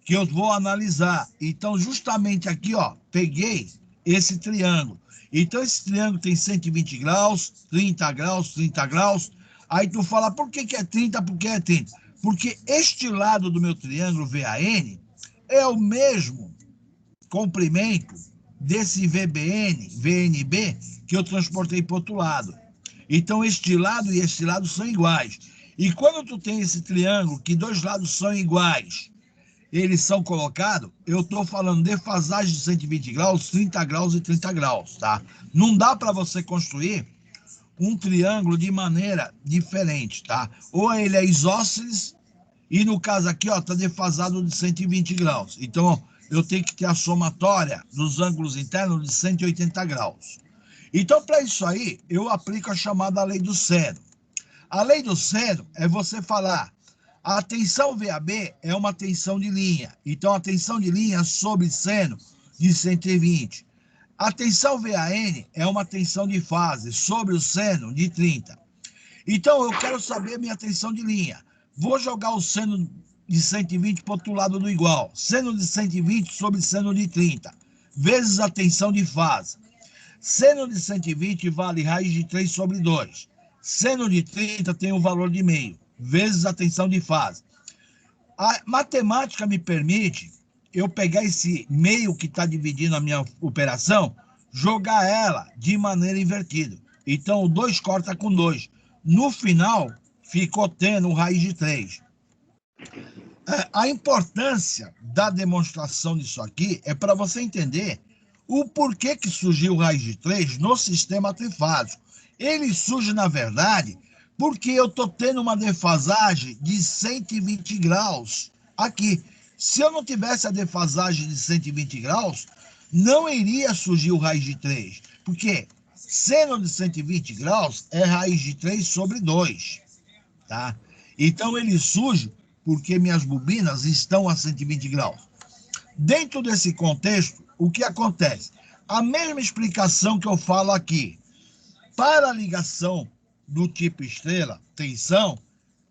Que eu vou analisar. Então, justamente aqui, ó, peguei esse triângulo. Então, esse triângulo tem 120 graus, 30 graus, 30 graus. Aí tu fala, por que é 30? Por que é 30? Porque este lado do meu triângulo VAN é o mesmo comprimento desse VBN, VNB, que eu transportei para o outro lado. Então, este lado e este lado são iguais. E quando tu tem esse triângulo, que 2 lados são iguais, eles são colocados, eu estou falando defasagem de 120 graus, 30 graus e 30 graus, tá? Não dá para você construir um triângulo de maneira diferente, tá? Ou ele é isósceles, e no caso aqui, ó, tá defasado de 120 graus. Então, ó, eu tenho que ter a somatória dos ângulos internos de 180 graus. Então, para isso aí, eu aplico a chamada lei do seno. A lei do seno é você falar, a tensão VAB é uma tensão de linha. Então, a tensão de linha sobre seno de 120. A tensão VAN é uma tensão de fase sobre o seno de 30. Então, eu quero saber a minha tensão de linha. Vou jogar o seno de 120 para o outro lado do igual. Seno de 120 sobre seno de 30, vezes a tensão de fase. Seno de 120 vale raiz de 3 sobre 2. Seno de 30 tem o valor de meio, vezes a tensão de fase. A matemática me permite eu pegar esse meio que está dividindo a minha operação, jogar ela de maneira invertida. Então, o 2 corta com 2. No final, ficou tendo raiz de 3. A importância da demonstração disso aqui é para você entender o porquê que surgiu o raiz de 3 no sistema trifásico. Ele surge, na verdade, porque eu estou tendo uma defasagem de 120 graus aqui. Se eu não tivesse a defasagem de 120 graus, não iria surgir o raiz de 3. Porque seno de 120 graus é raiz de 3 sobre 2. Tá? Então, ele surge porque minhas bobinas estão a 120 graus. Dentro desse contexto, o que acontece? A mesma explicação que eu falo aqui. Para a ligação do tipo estrela, tensão,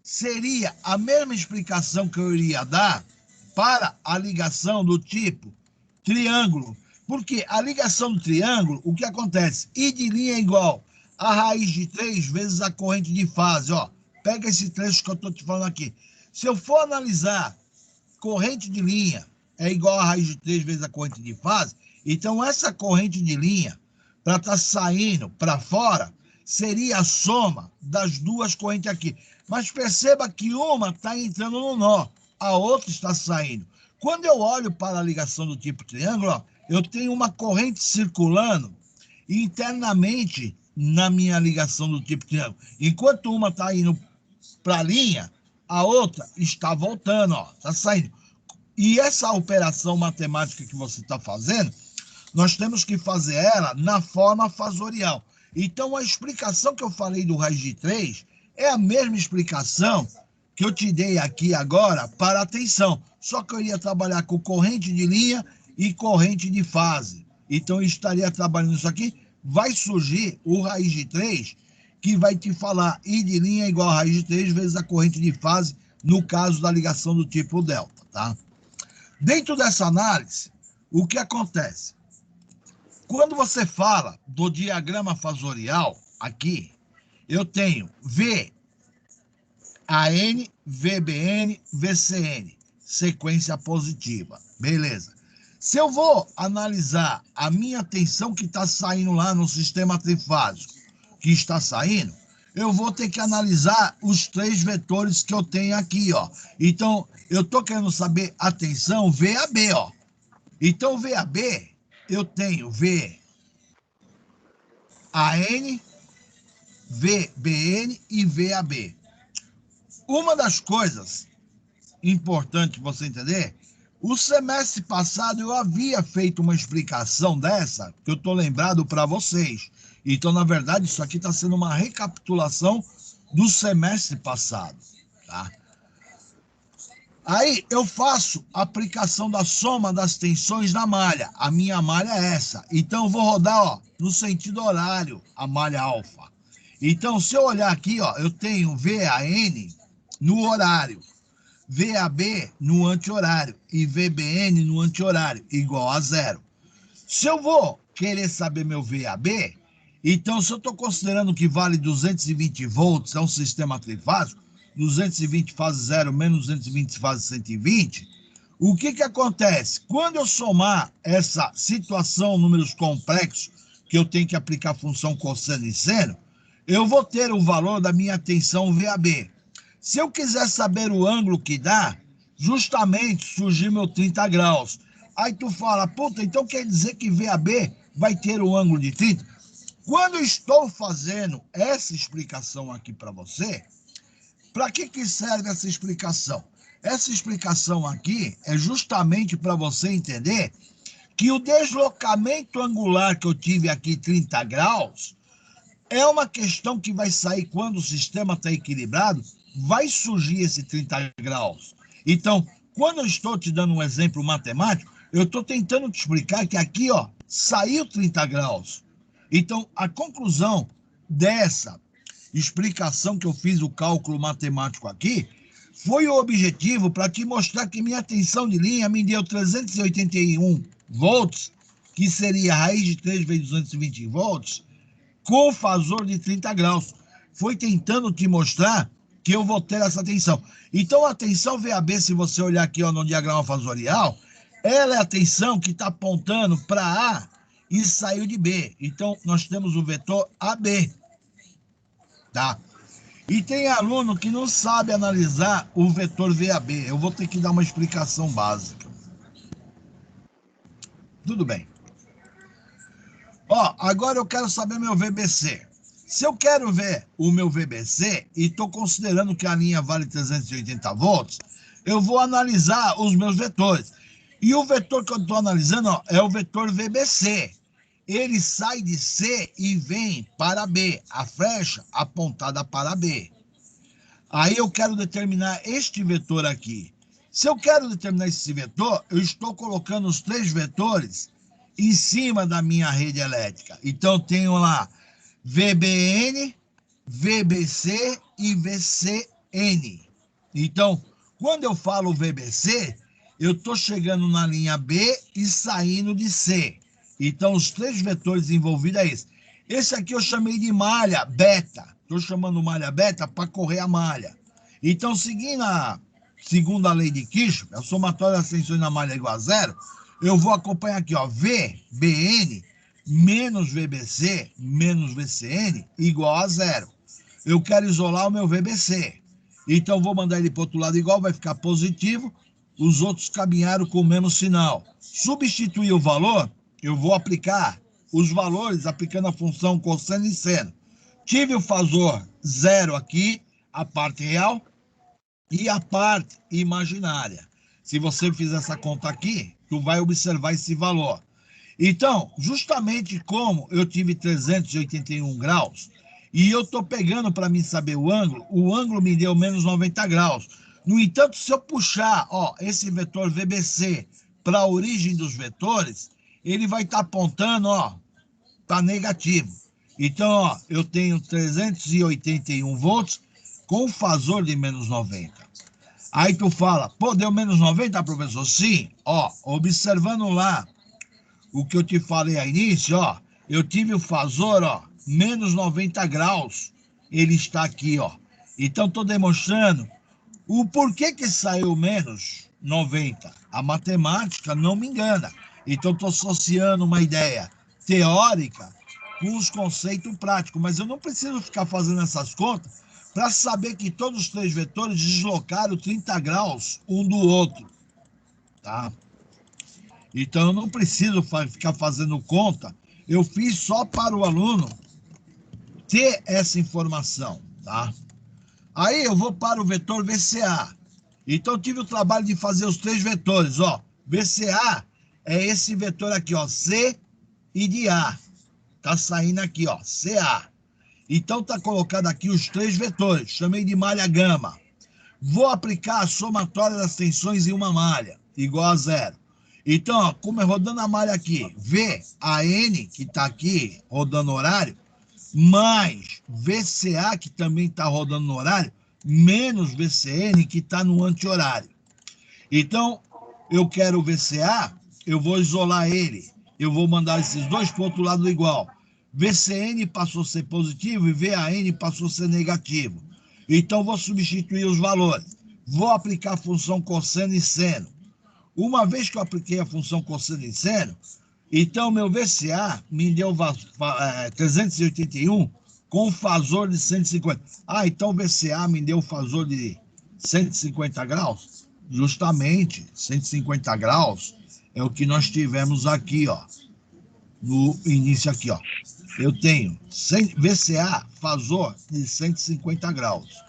seria a mesma explicação que eu iria dar para a ligação do tipo triângulo. Porque a ligação do triângulo, o que acontece? I de linha é igual a raiz de 3 vezes a corrente de fase. Ó, pega esse trecho que eu estou te falando aqui. Se eu for analisar corrente de linha é igual a raiz de 3 vezes a corrente de fase, então essa corrente de linha, para estar saindo para fora, seria a soma das duas correntes aqui. Mas perceba que uma está entrando no nó, a outra está saindo. Quando eu olho para a ligação do tipo triângulo, ó, eu tenho uma corrente circulando internamente na minha ligação do tipo triângulo. Enquanto uma está indo para a linha, a outra está voltando, ó, está saindo. E essa operação matemática que você está fazendo, nós temos que fazer ela na forma fasorial. Então, a explicação que eu falei do raiz de 3 é a mesma explicação que eu te dei aqui agora para a tensão. Só que eu iria trabalhar com corrente de linha e corrente de fase. Então, eu estaria trabalhando isso aqui. Vai surgir o raiz de 3, que vai te falar I de linha é igual a raiz de 3 vezes a corrente de fase, no caso da ligação do tipo delta, tá? Dentro dessa análise, o que acontece? Quando você fala do diagrama fasorial, aqui, eu tenho VAN, VBN, VCN, sequência positiva, beleza. Se eu vou analisar a minha tensão que está saindo lá no sistema trifásico, que está saindo, eu vou ter que analisar os 3 vetores que eu tenho aqui, ó. Então, eu estou querendo saber a tensão VAB, ó. Então, VAB, eu tenho VAN, VBN e VAB. Uma das coisas importantes você entender, o semestre passado eu havia feito uma explicação dessa, que eu estou lembrado para vocês. Então, na verdade, isso aqui está sendo uma recapitulação do semestre passado, tá? Aí eu faço a aplicação da soma das tensões na malha. A minha malha é essa. Então eu vou rodar, ó, no sentido horário, a malha alfa. Então, se eu olhar aqui, ó, eu tenho VAN no horário, VAB no anti-horário e VBN no anti-horário, igual a 0. Se eu vou querer saber meu VAB, então se eu estou considerando que vale 220 volts, é um sistema trifásico, 220 fase 0 menos 220 fase 120, o que acontece? Quando eu somar essa situação, números complexos, que eu tenho que aplicar a função cosseno e seno, eu vou ter o valor da minha tensão VAB. Se eu quiser saber o ângulo que dá, justamente surgiu meu 30 graus. Aí tu fala, puta, então quer dizer que VAB vai ter o ângulo de 30? Quando eu estou fazendo essa explicação aqui para você, para que serve essa explicação? Essa explicação aqui é justamente para você entender que o deslocamento angular que eu tive aqui, 30 graus, é uma questão que vai sair quando o sistema está equilibrado, vai surgir esse 30 graus. Então, quando eu estou te dando um exemplo matemático, eu estou tentando te explicar que aqui, ó, saiu 30 graus. Então, a conclusão dessa explicação que eu fiz, o cálculo matemático aqui, foi o objetivo para te mostrar que minha tensão de linha me deu 381 volts, que seria a raiz de 3 vezes 220 volts, com fasor de 30 graus. Foi tentando te mostrar que eu vou ter essa tensão. Então, a tensão VAB, se você olhar aqui, ó, no diagrama fasorial, ela é a tensão que está apontando para A e saiu de B. Então, nós temos o vetor AB. Tá? E tem aluno que não sabe analisar o vetor VAB. Eu vou ter que dar uma explicação básica. Tudo bem. Ó, agora eu quero saber meu VBC. Se eu quero ver o meu VBC e estou considerando que a linha vale 380 volts, eu vou analisar os meus vetores. E o vetor que eu estou analisando, ó, é o vetor VBC. Ele sai de C e vem para B, a flecha apontada para B. Aí eu quero determinar este vetor aqui. Se eu quero determinar esse vetor, eu estou colocando os 3 vetores em cima da minha rede elétrica. Então, eu tenho lá VBN, VBC e VCN. Então, quando eu falo VBC, eu estou chegando na linha B e saindo de C. Então, os 3 vetores envolvidos é esse. Esse aqui eu chamei de malha beta. Estou chamando malha beta para correr a malha. Então, seguindo a segunda lei de Kirchhoff, a somatória das tensões na malha é igual a 0, eu vou acompanhar aqui, ó, VBN menos VBC, menos VCN, igual a 0. Eu quero isolar o meu VBC. Então, vou mandar ele para o outro lado igual, vai ficar positivo. Os outros caminharam com o mesmo sinal. Substituir o valor, eu vou aplicar os valores aplicando a função cosseno e seno. Tive o fasor 0 aqui, a parte real, e a parte imaginária. Se você fizer essa conta aqui, tu vai observar esse valor. Então, justamente como eu tive 381 graus, e eu estou pegando para mim saber o ângulo me deu menos 90 graus. No entanto, se eu puxar esse vetor VBC para a origem dos vetores, ele vai estar apontando, está negativo. Então, eu tenho 381 volts com fasor de menos 90. Aí tu fala, pô, deu menos 90, professor? Sim, observando lá o que eu te falei ao início, eu tive o fasor, menos 90 graus, ele está aqui, Então, estou demonstrando o porquê que saiu menos 90. A matemática não me engana. Então, estou associando uma ideia teórica com os conceitos práticos, mas eu não preciso ficar fazendo essas contas para saber que todos os três vetores deslocaram 30 graus um do outro, tá? Então, eu não preciso ficar fazendo conta, eu fiz só para o aluno ter essa informação, tá? Aí eu vou para o vetor VCA. Então, eu tive o trabalho de fazer os três vetores, VCA é esse vetor aqui, C e de A. Tá saindo aqui, CA. Então, tá colocado aqui os três vetores, chamei de malha gama. Vou aplicar a somatória das tensões em uma malha, igual a 0. Então, como é rodando a malha aqui, VAN, que está aqui rodando horário, mais VCA, que também está rodando no horário, menos VCN, que está no anti-horário. Então, eu quero o VCA, eu vou isolar ele. Eu vou mandar esses dois para o outro lado igual. VCN passou a ser positivo e VAN passou a ser negativo. Então, vou substituir os valores. Vou aplicar a função cosseno e seno. Uma vez que eu apliquei a função cosseno e seno, então, meu VCA me deu 381 com fasor de 150. Então o VCA me deu fasor de 150 graus? Justamente, 150 graus é o que nós tivemos aqui, no início aqui, Eu tenho VCA, fasor de 150 graus.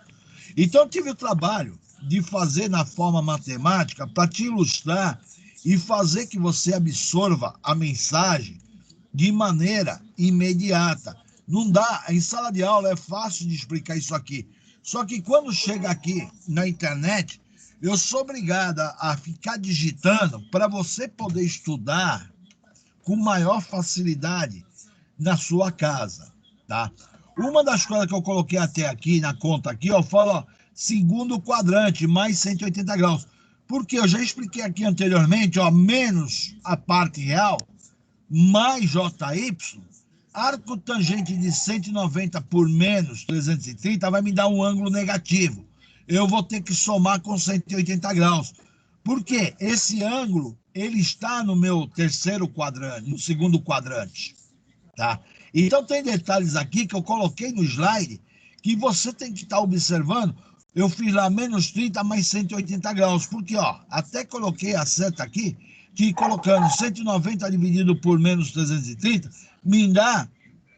Então, eu tive o trabalho de fazer na forma matemática para te ilustrar e fazer que você absorva a mensagem de maneira imediata. Não dá, em sala de aula é fácil de explicar isso aqui. Só que quando chega aqui na internet, eu sou obrigada a ficar digitando para você poder estudar com maior facilidade na sua casa, tá? Uma das coisas que eu coloquei até aqui na conta aqui, eu falo, segundo quadrante, mais 180 graus. Porque eu já expliquei aqui anteriormente, menos a parte real, mais JY, arco tangente de 190 por menos 330 vai me dar um ângulo negativo. Eu vou ter que somar com 180 graus. Por quê? Esse ângulo, ele está no meu terceiro quadrante, no segundo quadrante, tá? Então, tem detalhes aqui que eu coloquei no slide que você tem que estar observando. Eu fiz lá menos 30 mais 180 graus, porque, até coloquei a seta aqui, que colocando 190 dividido por menos 330, me dá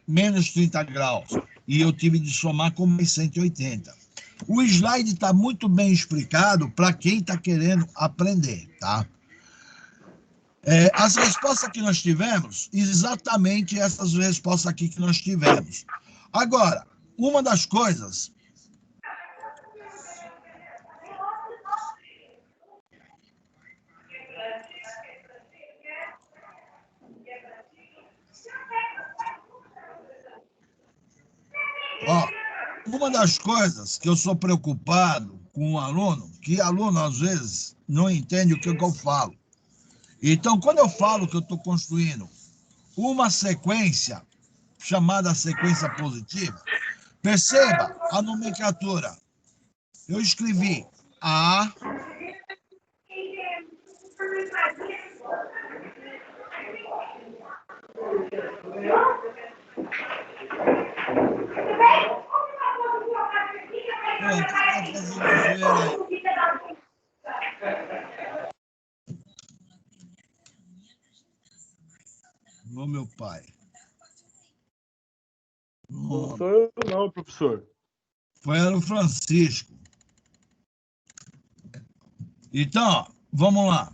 menos 30 graus. E eu tive de somar com mais 180. O slide está muito bem explicado para quem está querendo aprender, tá? As respostas que nós tivemos, exatamente essas respostas aqui que nós tivemos. Agora, uma das coisas... Uma das coisas que eu sou preocupado com um aluno, que aluno às vezes não entende o que eu falo. Então, quando eu falo que eu estou construindo uma sequência chamada sequência positiva, perceba a nomenclatura. Eu escrevi A, Quem tá fazendo zoeira aí? Ô, meu pai. Não sou eu, não, professor. Foi o Francisco. Então, ó, vamos lá.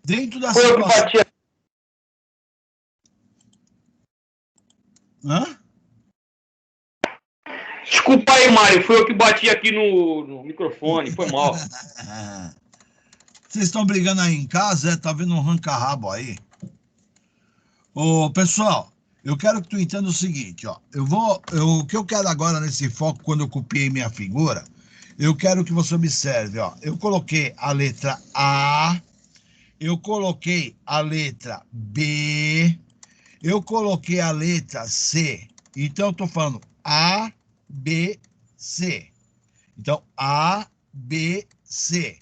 Dentro da Foi eu que situação. bati. Hã? Desculpa aí, Mário. Foi eu que bati aqui no microfone. Foi mal. Vocês estão brigando aí em casa, tá vendo um ranca-rabo aí? Ô, pessoal, eu quero que tu entenda o seguinte, ó. O que eu quero agora nesse foco, quando eu copiei minha figura, eu quero que você observe, ó. Eu coloquei a letra A, eu coloquei a letra B, eu coloquei a letra C. Então, eu tô falando A, B, C. Então, A, B, C.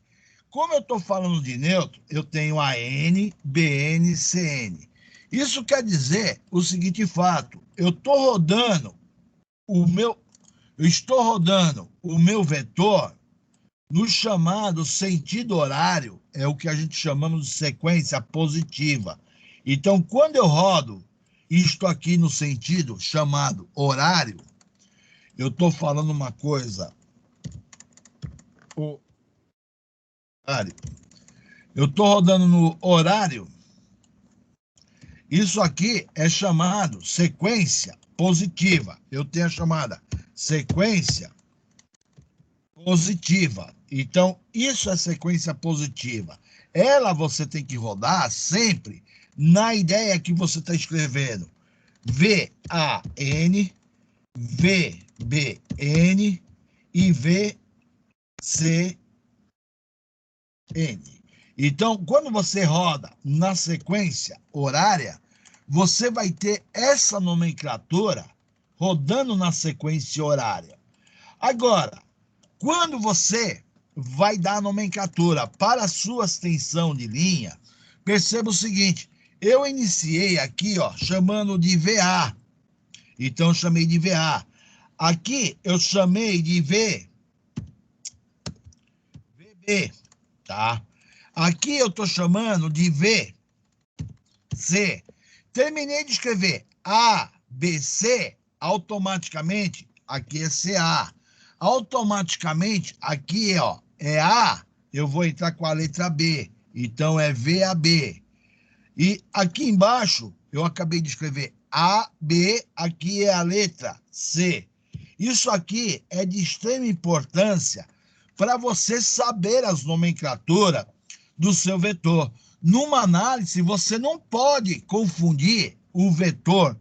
Como eu estou falando de neutro, eu tenho AN, BN, CN. Isso quer dizer o seguinte fato: eu estou rodando o meu vetor no chamado sentido horário, é o que a gente chamamos de sequência positiva. Então, quando eu rodo isto aqui no sentido chamado horário, eu estou falando uma coisa. Horário. Eu estou rodando no horário. Isso aqui é chamado sequência positiva. Eu tenho a chamada sequência positiva. Então, isso é sequência positiva. Ela você tem que rodar sempre na ideia que você está escrevendo. VAN, VBN e VCN. Então, quando você roda na sequência horária, você vai ter essa nomenclatura rodando na sequência horária. Agora, quando você vai dar a nomenclatura para a sua extensão de linha, perceba o seguinte: eu iniciei aqui, ó, chamando de VA. Então, eu chamei de VA. Aqui, eu chamei de VB, tá? Aqui eu estou chamando de VC. Terminei de escrever A, B, C, automaticamente aqui é CA. Automaticamente aqui ó, é A, eu vou entrar com a letra B. Então é VAB. E aqui embaixo eu acabei de escrever AB, aqui é a letra C. Isso aqui é de extrema importância para você saber as nomenclaturas do seu vetor. Numa análise, você não pode confundir o vetor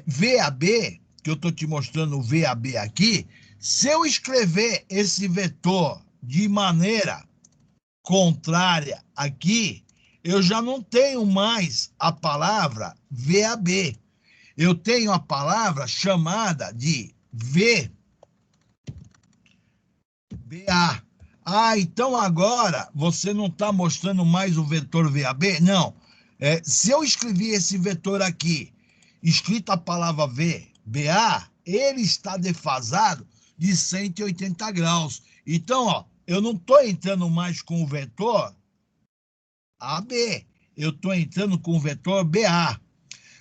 VAB, que eu estou te mostrando o VAB aqui. Se eu escrever esse vetor de maneira contrária aqui, eu já não tenho mais a palavra VAB. Eu tenho a palavra chamada de VBA. Então agora você não está mostrando mais o vetor VAB? Não. Se eu escrevi esse vetor aqui, escrito a palavra VBA, ele está defasado de 180 graus. Então, ó, eu não estou entrando mais com o vetor AB, eu estou entrando com o vetor BA.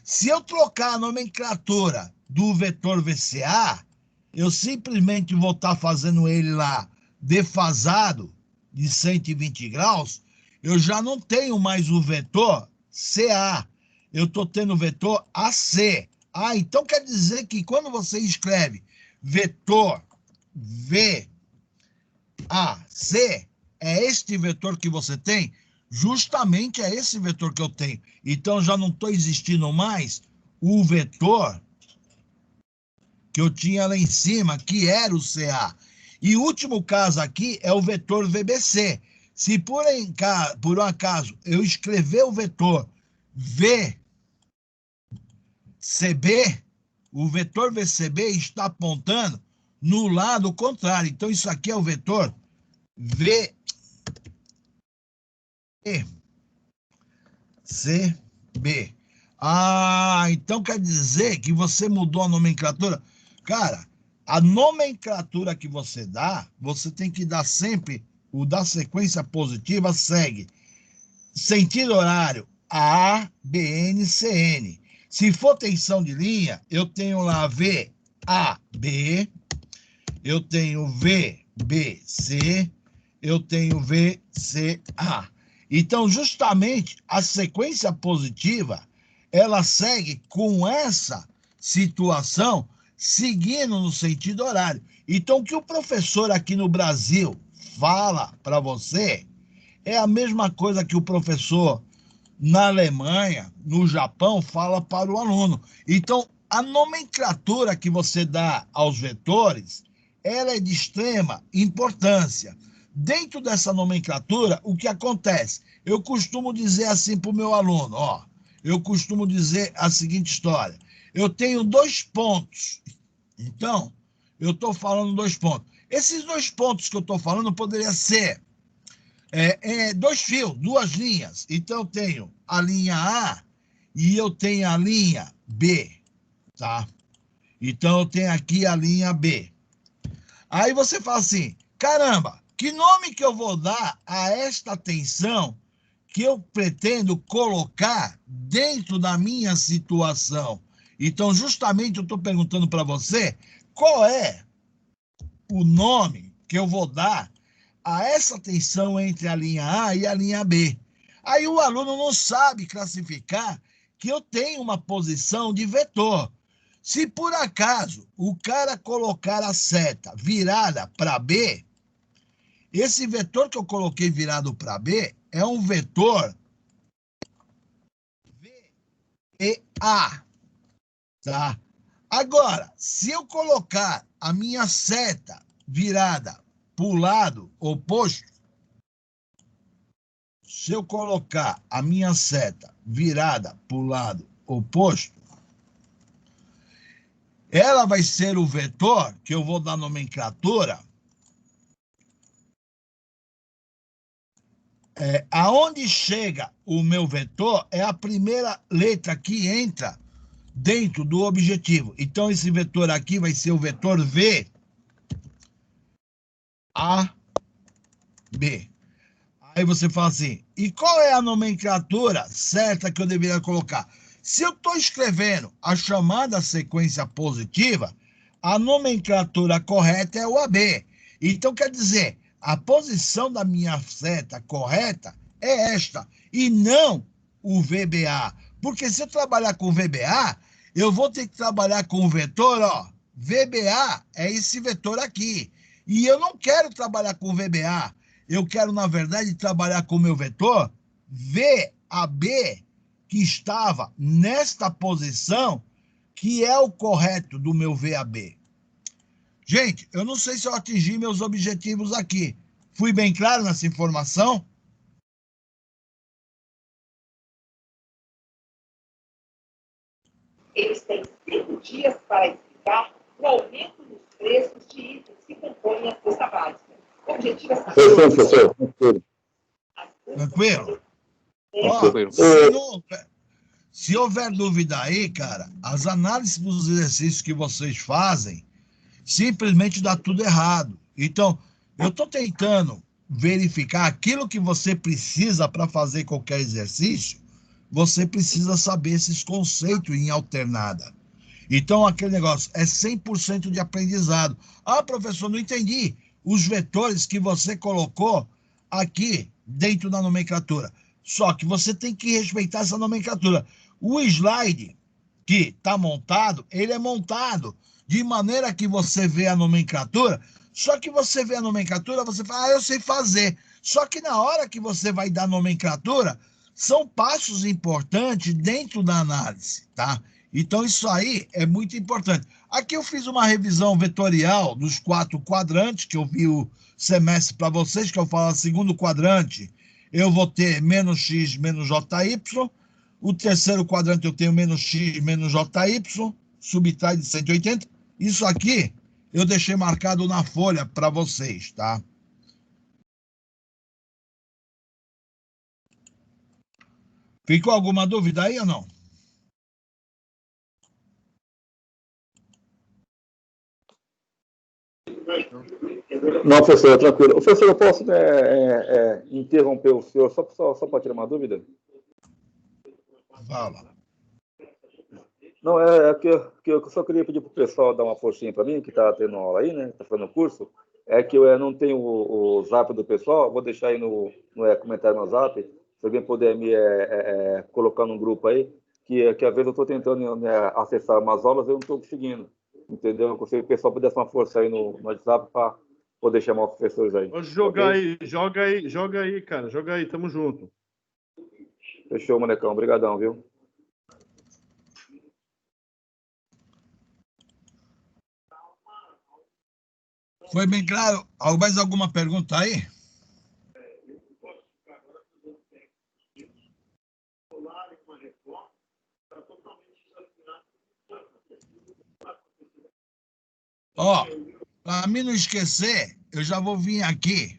Se eu trocar a nomenclatura do vetor VCA, eu simplesmente vou estar fazendo ele lá defasado de 120 graus, eu já não tenho mais o vetor CA, eu estou tendo o vetor AC. Então quer dizer que quando você escreve vetor VAC, é este vetor que você tem? Justamente é esse vetor que eu tenho. Então já não estou existindo mais o vetor que eu tinha lá em cima, que era o CA. E o último caso aqui é o vetor VBC. Se por um acaso eu escrever o vetor VCB, o vetor VCB está apontando no lado contrário. Então isso aqui é o vetor VCB. Ah, então quer dizer que você mudou a nomenclatura? Cara, a nomenclatura que você dá, você tem que dar sempre, o da sequência positiva segue sentido horário A, B, N, C, N. Se for tensão de linha, eu tenho lá V, A, B, eu tenho V, B, C, eu tenho V, C, A. Então, justamente, a sequência positiva, ela segue com essa situação, seguindo no sentido horário. Então, o que o professor aqui no Brasil fala para você é a mesma coisa que o professor na Alemanha, no Japão, fala para o aluno. Então, a nomenclatura que você dá aos vetores, ela é de extrema importância. Dentro dessa nomenclatura, o que acontece? Eu costumo dizer assim para o meu aluno, ó, eu costumo dizer a seguinte história. Eu tenho 2 pontos. Então, eu estou falando 2 pontos. Esses 2 pontos que eu estou falando poderia ser 2 fios, 2 linhas. Então, eu tenho a linha A e eu tenho a linha B, tá? Então, eu tenho aqui a linha B. Aí você fala assim, caramba, que nome que eu vou dar a esta tensão que eu pretendo colocar dentro da minha situação? Então, justamente, eu estou perguntando para você, qual é o nome que eu vou dar a essa tensão entre a linha A e a linha B. Aí o aluno não sabe classificar que eu tenho uma posição de vetor. Se por acaso o cara colocar a seta virada para B, esse vetor que eu coloquei virado para B é um vetor VEA, tá? Agora, se eu colocar a minha seta virada para o lado oposto, se eu colocar a minha seta virada para o lado oposto, ela vai ser o vetor que eu vou dar nomenclatura. Aonde chega o meu vetor é a primeira letra que entra dentro do objetivo. Então, esse vetor aqui vai ser o vetor V, A, B. Aí você fala assim, e qual é a nomenclatura certa que eu deveria colocar? Se eu estou escrevendo a chamada sequência positiva, a nomenclatura correta é o AB. Então, quer dizer, a posição da minha seta correta é esta, e não o VBA. Porque se eu trabalhar com VBA, eu vou ter que trabalhar com o vetor, ó, VBA é esse vetor aqui. E eu não quero trabalhar com VBA. Eu quero, na verdade, trabalhar com o meu vetor VAB, que estava nesta posição, que é o correto do meu VAB. Gente, eu não sei se eu atingi meus objetivos aqui. Fui bem claro nessa informação? Eles têm 5 dias para explicar o aumento nos preços de itens que compõem a cesta básica. O objetivo é saber... Professor, Tranquilo? Ó, se houver dúvida aí, cara, as análises dos exercícios que vocês fazem, simplesmente dá tudo errado. Então, eu estou tentando verificar aquilo que você precisa para fazer qualquer exercício, você precisa saber esses conceitos em alternada. Então, aquele negócio é 100% de aprendizado. Ah, professor, não entendi os vetores que você colocou aqui dentro da nomenclatura. Só que você tem que respeitar essa nomenclatura. O slide que está montado, ele é montado de maneira que você vê a nomenclatura, só que você vê a nomenclatura, você fala, eu sei fazer. Só que na hora que você vai dar nomenclatura, são passos importantes dentro da análise, tá? Então, isso aí é muito importante. Aqui eu fiz uma revisão vetorial dos 4 quadrantes, que eu vi o semestre para vocês, que eu falo, segundo quadrante, eu vou ter menos x, menos jy. O terceiro quadrante eu tenho menos x, menos jy, subtrai de 180. Isso aqui eu deixei marcado na folha para vocês, tá? Ficou alguma dúvida aí ou não? Não, professor, tranquilo. Professor, eu posso interromper o senhor só para tirar uma dúvida? Fala. Não, que eu só queria pedir para o pessoal dar uma forcinha para mim, que está tendo aula aí, né? Está fazendo curso. É que eu não tenho o zap do pessoal, vou deixar aí no comentário no zap, se alguém puder me colocar num grupo aí, que às vezes eu estou tentando acessar umas aulas e eu não estou conseguindo, entendeu? Eu consigo que o pessoal pudesse uma força aí no WhatsApp para poder chamar os professores aí. Pode jogar aí, joga aí, cara, joga aí, tamo junto. Fechou, Manecão, obrigadão, viu? Foi bem claro? Mais alguma pergunta aí? Ó, para mim não esquecer, eu já vou vir aqui.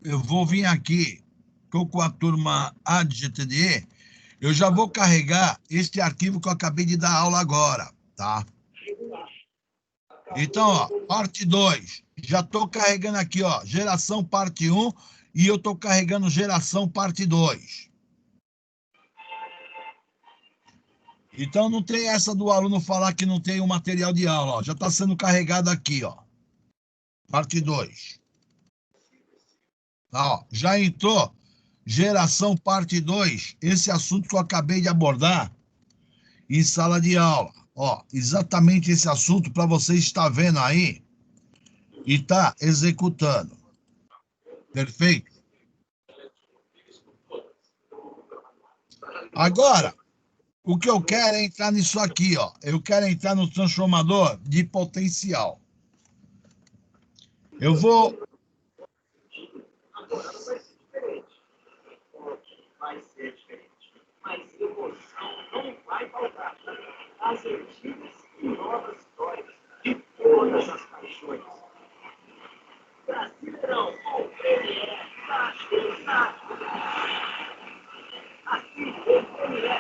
Eu vou vir aqui, estou com a turma A de GTDE, eu já vou carregar este arquivo que eu acabei de dar aula agora, tá? Então, ó, parte 2, já estou carregando aqui, ó, geração parte 1 e eu estou carregando geração parte 2. Então, não tem essa do aluno falar que não tem o material de aula, ó, já está sendo carregado aqui, ó, parte 2. Tá, ó, já entrou geração parte 2, esse assunto que eu acabei de abordar em sala de aula. Ó, exatamente esse assunto para você estar vendo aí e tá executando. Perfeito? Agora, o que eu quero é entrar nisso aqui, ó. Eu quero entrar no transformador de potencial. Eu vou... Vai ser diferente. Mas emoção não vai faltar. As antigas e novas histórias de todas as paixões. Brasileirão, com Premier, aqui tem Premier.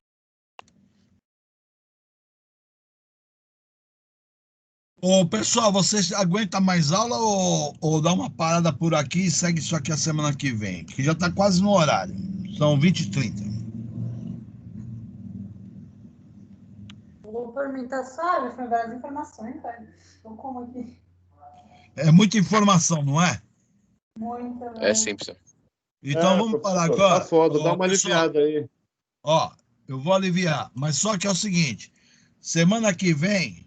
Ô, pessoal, vocês aguentam mais aula ou dá uma parada por aqui e segue isso aqui a semana que vem? Que já está quase no horário. São 20h30. Vou perguntar, sabe? Foi várias informações, cara. Então, como aqui? É muita informação, não é? Muita, É sim, professor. Então vamos parar agora. Tá foda, Ô, dá uma pessoal, aliviada aí. ó, eu vou aliviar, mas só que é o seguinte, semana que vem,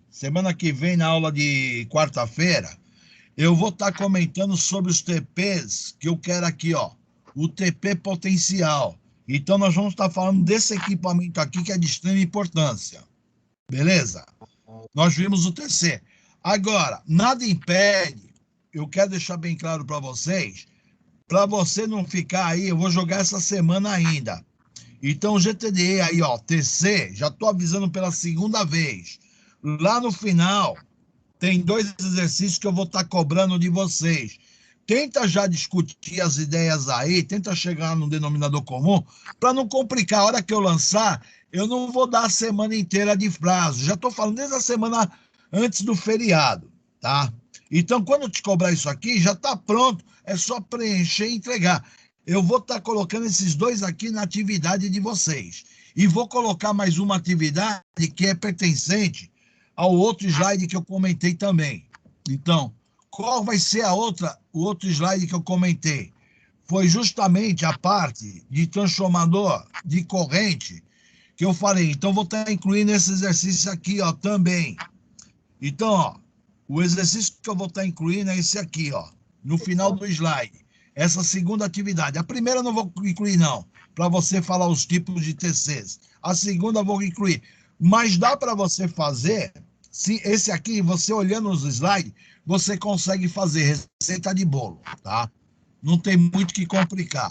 na aula de quarta-feira, eu vou estar comentando sobre os TPs que eu quero aqui, ó, o TP potencial. Então nós vamos estar falando desse equipamento aqui que é de extrema importância. Beleza? Nós vimos o TC. Agora, nada impede, eu quero deixar bem claro para você não ficar aí, eu vou jogar essa semana ainda. Então, o GTDE aí, ó, TC, já estou avisando pela segunda vez. Lá no final, tem 2 exercícios que eu vou estar cobrando de vocês. Tenta já discutir as ideias aí, tenta chegar num denominador comum, para não complicar. A hora que eu lançar, eu não vou dar a semana inteira de prazo. Já estou falando desde a semana antes do feriado, tá? Então, quando eu te cobrar isso aqui, já está pronto, é só preencher e entregar. Eu vou estar colocando esses 2 aqui na atividade de vocês. E vou colocar mais uma atividade que é pertencente ao outro slide que eu comentei também. Então, qual vai ser o outro slide que eu comentei? Foi justamente a parte de transformador de corrente que eu falei. Então, vou estar incluindo esse exercício aqui, ó, também. Então, ó, o exercício que eu vou estar incluindo é esse aqui, ó, no final do slide. Essa segunda atividade. A primeira eu não vou incluir, não, para você falar os tipos de TCs. A segunda eu vou incluir. Mas dá para você fazer, se esse aqui, você olhando os slides, você consegue fazer receita de bolo, tá? Não tem muito que complicar.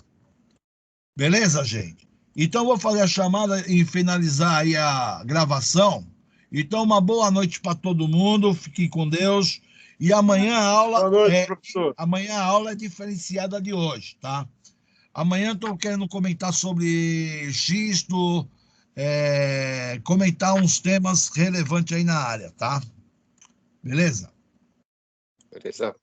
Beleza, gente? Então, eu vou fazer a chamada e finalizar aí a gravação. Então, uma boa noite para todo mundo. Fiquem com Deus. E amanhã a aula Boa noite, professor. Amanhã a aula é diferenciada de hoje, tá? Amanhã estou querendo comentar sobre xisto, comentar uns temas relevantes aí na área, tá? Beleza? Beleza?